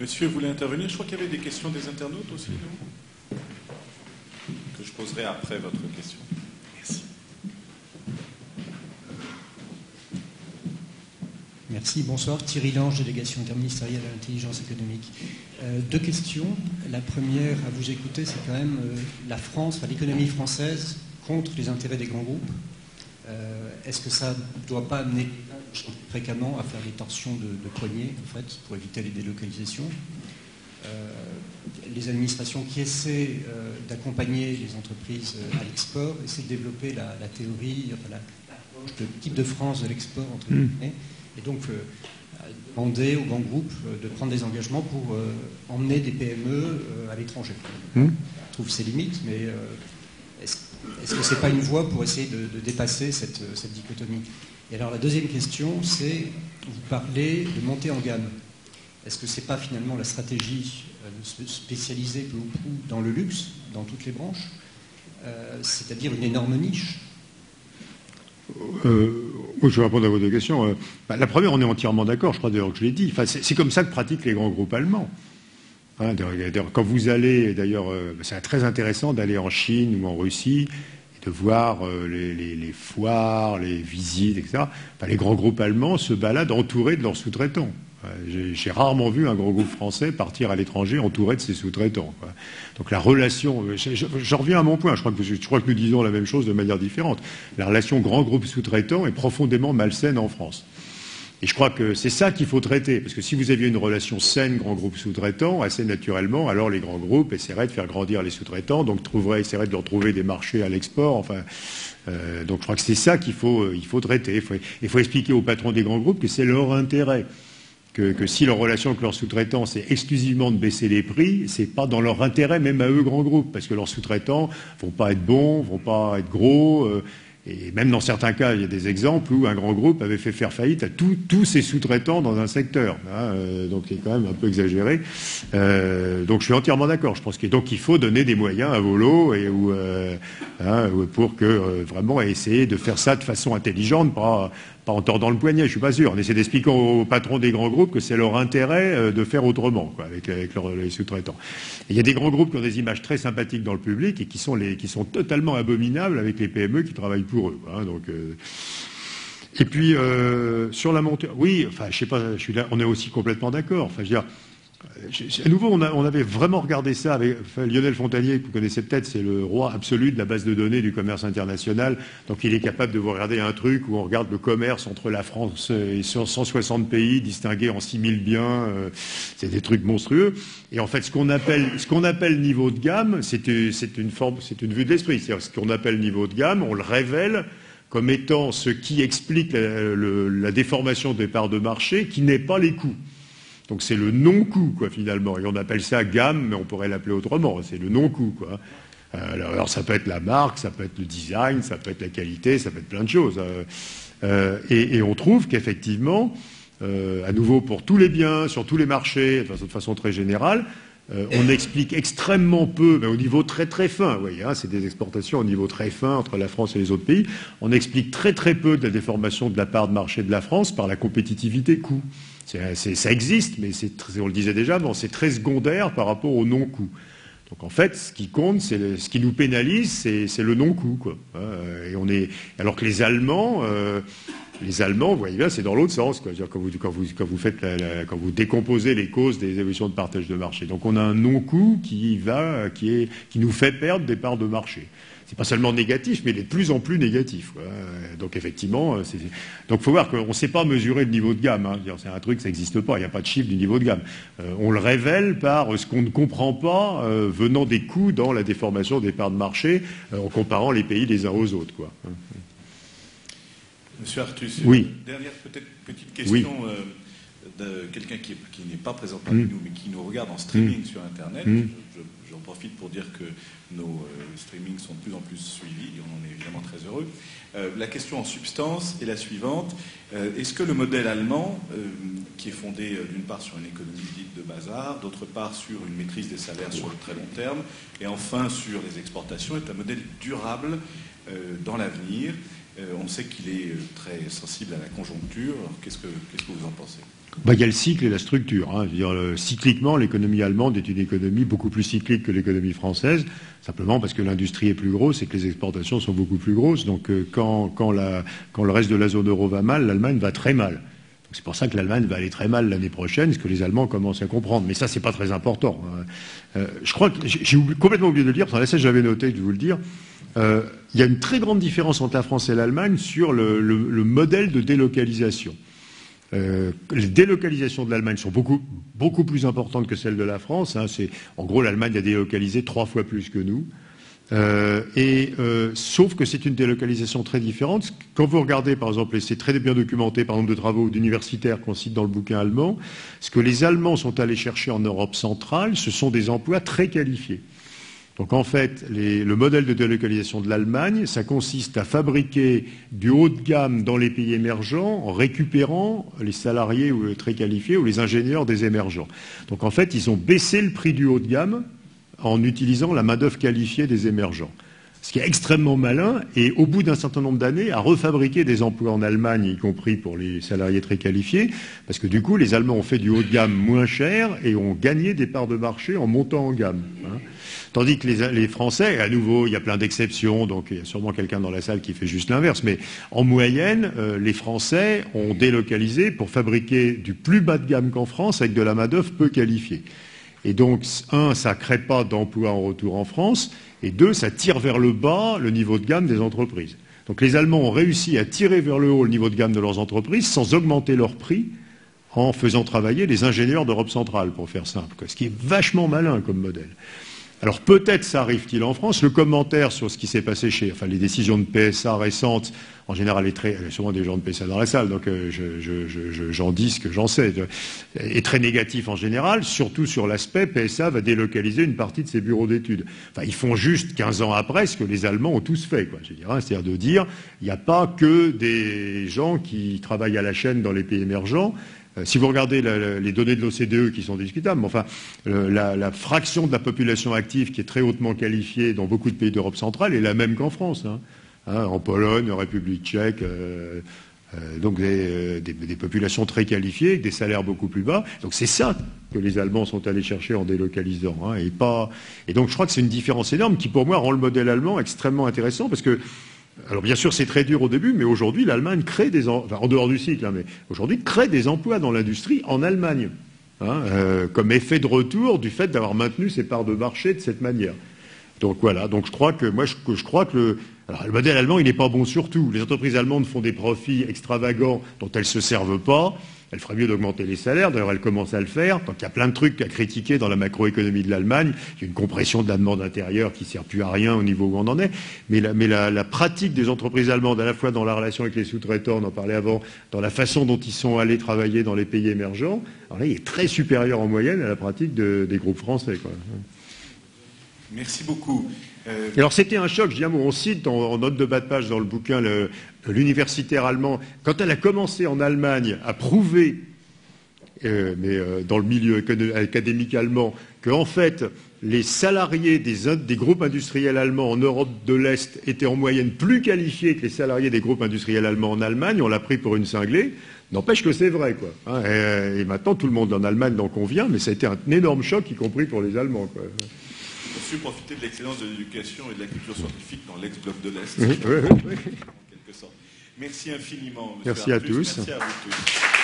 Monsieur voulait intervenir. Je crois qu'il y avait des questions des internautes aussi, non ? Que je poserai après votre question. Merci. Merci, bonsoir. Thierry Lange, délégation interministérielle à l'intelligence économique. 2 questions. La première, à vous écouter, c'est quand même la France, l'économie française contre les intérêts des grands groupes. Est-ce que ça ne doit pas amener fréquemment à faire des torsions de poignets, en fait, pour éviter les délocalisations ? les administrations qui essaient d'accompagner les entreprises à l'export, essaient de développer la théorie, enfin, le type de France de l'export, entre guillemets, et donc demander aux grands groupes de prendre des engagements pour emmener des PME à l'étranger. Je trouve ses limites, mais est-ce que ce n'est pas une voie pour essayer de dépasser cette dichotomie? Et alors la deuxième question, c'est, vous parlez de monter en gamme. Est-ce que ce n'est pas finalement la stratégie de se spécialiser peu ou prou dans le luxe, dans toutes les branches, c'est-à-dire une énorme niche? Je vais répondre à vos deux questions. La première, on est entièrement d'accord, je crois d'ailleurs que je l'ai dit. Enfin, c'est comme ça que pratiquent les grands groupes allemands. Hein, quand vous allez, d'ailleurs, c'est très intéressant d'aller en Chine ou en Russie et de voir les foires, les visites, etc. Enfin, les grands groupes allemands se baladent entourés de leurs sous-traitants. J'ai rarement vu un grand groupe français partir à l'étranger entouré de ses sous-traitants. Donc la relation, je reviens à mon point, je crois que nous disons la même chose de manière différente. La relation grand groupe sous-traitant est profondément malsaine en France. Et je crois que c'est ça qu'il faut traiter, parce que si vous aviez une relation saine grand groupe sous-traitant, assez naturellement, alors les grands groupes essaieraient de faire grandir les sous-traitants, donc essaieraient de leur trouver des marchés à l'export, enfin... donc je crois que c'est ça qu'il faut traiter. Il faut expliquer aux patrons des grands groupes que c'est leur intérêt. Que si leur relation avec leurs sous-traitants, c'est exclusivement de baisser les prix, c'est pas dans leur intérêt, même à eux, grands groupes, parce que leurs sous-traitants vont pas être bons, vont pas être gros, et même dans certains cas, il y a des exemples où un grand groupe avait fait faire faillite à tous ses sous-traitants dans un secteur, hein, donc c'est quand même un peu exagéré. Donc je suis entièrement d'accord. Je pense qu'il faut donner des moyens à Volo et pour que vraiment essayer de faire ça de façon intelligente, pas en tordant le poignet, je suis pas sûr. On essaie d'expliquer aux patrons des grands groupes que c'est leur intérêt de faire autrement, quoi, avec les sous-traitants. Il y a des grands groupes qui ont des images très sympathiques dans le public et qui sont totalement abominables avec les PME qui travaillent pour eux. Hein, donc, et puis sur la montée, oui, enfin, je sais pas, on est aussi complètement d'accord. Enfin, je veux dire, à nouveau, on avait vraiment regardé ça avec Lionel Fontanier, que vous connaissez peut-être, c'est le roi absolu de la base de données du commerce international. Donc il est capable de vous regarder un truc où on regarde le commerce entre la France et 160 pays distingués en 6000 biens. C'est des trucs monstrueux. Et en fait, ce qu'on appelle niveau de gamme, c'est une vue de l'esprit. C'est-à-dire ce qu'on appelle niveau de gamme, on le révèle comme étant ce qui explique la déformation des parts de marché, qui n'est pas les coûts. Donc c'est le non-coût, quoi, finalement. Et on appelle ça gamme, mais on pourrait l'appeler autrement. C'est le non-coût, quoi. Alors ça peut être la marque, ça peut être le design, ça peut être la qualité, ça peut être plein de choses. Et on trouve qu'effectivement, à nouveau pour tous les biens, sur tous les marchés, de façon très générale, on explique extrêmement peu, mais au niveau très très fin, vous voyez, hein, c'est des exportations au niveau très fin entre la France et les autres pays, on explique très très peu de la déformation de la part de marché de la France par la compétitivité coût. Ça existe, mais on le disait déjà, bon, c'est très secondaire par rapport au non-coût. Donc en fait, ce qui compte, ce qui nous pénalise, c'est le non-coût, quoi. Alors que les Allemands, vous voyez bien, c'est dans l'autre sens, quoi. Quand vous décomposez les causes des évolutions de partage de marché. Donc on a un non-coût qui nous fait perdre des parts de marché. C'est pas seulement négatif, mais il est de plus en plus négatif, quoi. Donc effectivement, donc faut voir qu'on ne sait pas mesurer le niveau de gamme. Hein. C'est un truc, ça n'existe pas. Il n'y a pas de chiffre du niveau de gamme. On le révèle par ce qu'on ne comprend pas venant des coûts dans la déformation des parts de marché, en comparant les pays les uns aux autres, quoi. Monsieur Artus, oui. Dernière petite question de quelqu'un qui n'est pas présent parmi nous, mais qui nous regarde en streaming sur Internet. J'en profite pour dire que nos streamings sont de plus en plus suivis, et on en est évidemment très heureux. La question en substance est la suivante. Est-ce que le modèle allemand, qui est fondé d'une part sur une économie dite de bazar, d'autre part sur une maîtrise des salaires sur le très long terme, et enfin sur les exportations, est un modèle durable dans l'avenir? On sait qu'il est très sensible à la conjoncture. Alors, qu'est-ce que vous en pensez? Il y a le cycle et la structure. Hein. Je veux dire, cycliquement, l'économie allemande est une économie beaucoup plus cyclique que l'économie française, simplement parce que l'industrie est plus grosse et que les exportations sont beaucoup plus grosses. Donc quand le reste de la zone euro va mal, l'Allemagne va très mal. C'est pour ça que l'Allemagne va aller très mal l'année prochaine, ce que les Allemands commencent à comprendre. Mais ça, c'est pas très important. Je crois que j'ai complètement oublié de le dire, parce que j'avais noté de vous le dire. Il y a une très grande différence entre la France et l'Allemagne sur le modèle de délocalisation. Les délocalisations de l'Allemagne sont beaucoup plus importantes que celles de la France. Hein. En gros, l'Allemagne a délocalisé 3 fois plus que nous. Sauf que c'est une délocalisation très différente. Quand vous regardez, par exemple, et c'est très bien documenté par nombre de travaux d'universitaires qu'on cite dans le bouquin allemand, ce que les Allemands sont allés chercher en Europe centrale, ce sont des emplois très qualifiés. Donc en fait, le modèle de délocalisation de l'Allemagne, ça consiste à fabriquer du haut de gamme dans les pays émergents en récupérant les salariés très qualifiés ou les ingénieurs des émergents. Donc en fait, ils ont baissé le prix du haut de gamme en utilisant la main-d'œuvre qualifiée des émergents. Ce qui est extrêmement malin, et au bout d'un certain nombre d'années, à refabriquer des emplois en Allemagne, y compris pour les salariés très qualifiés, parce que du coup, les Allemands ont fait du haut de gamme moins cher et ont gagné des parts de marché en montant en gamme. Hein. Tandis que les Français, à nouveau, il y a plein d'exceptions, donc il y a sûrement quelqu'un dans la salle qui fait juste l'inverse, mais en moyenne, les Français ont délocalisé pour fabriquer du plus bas de gamme qu'en France avec de la main-d'œuvre peu qualifiée. Et donc, ça ne crée pas d'emplois en retour en France, et 2, ça tire vers le bas le niveau de gamme des entreprises. Donc les Allemands ont réussi à tirer vers le haut le niveau de gamme de leurs entreprises sans augmenter leur prix en faisant travailler les ingénieurs d'Europe centrale, pour faire simple, ce qui est vachement malin comme modèle. Alors peut-être ça arrive-t-il en France. Le commentaire sur ce qui s'est passé les décisions de PSA récentes, en général, il y a souvent des gens de PSA dans la salle, donc j'en dis ce que j'en sais, est très négatif en général, surtout sur l'aspect PSA va délocaliser une partie de ses bureaux d'études. Enfin, ils font juste 15 ans après ce que les Allemands ont tous fait, quoi. Je dirais, c'est-à-dire de dire, il n'y a pas que des gens qui travaillent à la chaîne dans les pays émergents. Si vous regardez les données de l'OCDE qui sont discutables, mais enfin, la fraction de la population active qui est très hautement qualifiée dans beaucoup de pays d'Europe centrale est la même qu'en France. En Pologne, en République tchèque, donc des populations très qualifiées, avec des salaires beaucoup plus bas. Donc c'est ça que les Allemands sont allés chercher en délocalisant. Et donc je crois que c'est une différence énorme qui, pour moi, rend le modèle allemand extrêmement intéressant parce que alors bien sûr c'est très dur au début, mais aujourd'hui l'Allemagne crée en dehors du cycle, mais aujourd'hui crée des emplois dans l'industrie en Allemagne, comme effet de retour du fait d'avoir maintenu ses parts de marché de cette manière. Donc voilà, donc je crois que le modèle allemand il n'est pas bon sur tout. Les entreprises allemandes font des profits extravagants dont elles ne se servent pas. Elle ferait mieux d'augmenter les salaires, d'ailleurs elle commence à le faire. Donc il y a plein de trucs à critiquer dans la macroéconomie de l'Allemagne. Il y a une compression de la demande intérieure qui ne sert plus à rien au niveau où on en est. Mais la pratique des entreprises allemandes, à la fois dans la relation avec les sous-traitants, on en parlait avant, dans la façon dont ils sont allés travailler dans les pays émergents, alors là, il est très supérieur en moyenne à la pratique des groupes français, quoi. Merci beaucoup. Alors c'était un choc, je dis un mot, on cite en note de bas de page dans le bouquin l'universitaire allemand, quand elle a commencé en Allemagne à prouver, dans le milieu académique allemand, qu'en fait les salariés des groupes industriels allemands en Europe de l'Est étaient en moyenne plus qualifiés que les salariés des groupes industriels allemands en Allemagne, on l'a pris pour une cinglée. N'empêche que c'est vrai, quoi. Et maintenant tout le monde en Allemagne en convient, mais ça a été un énorme choc, y compris pour les Allemands, quoi. On a su profiter de l'excellence de l'éducation et de la culture scientifique dans l'ex-bloc de l'Est. Oui. En quelque sorte. Merci infiniment. Merci à tous. Merci à vous tous.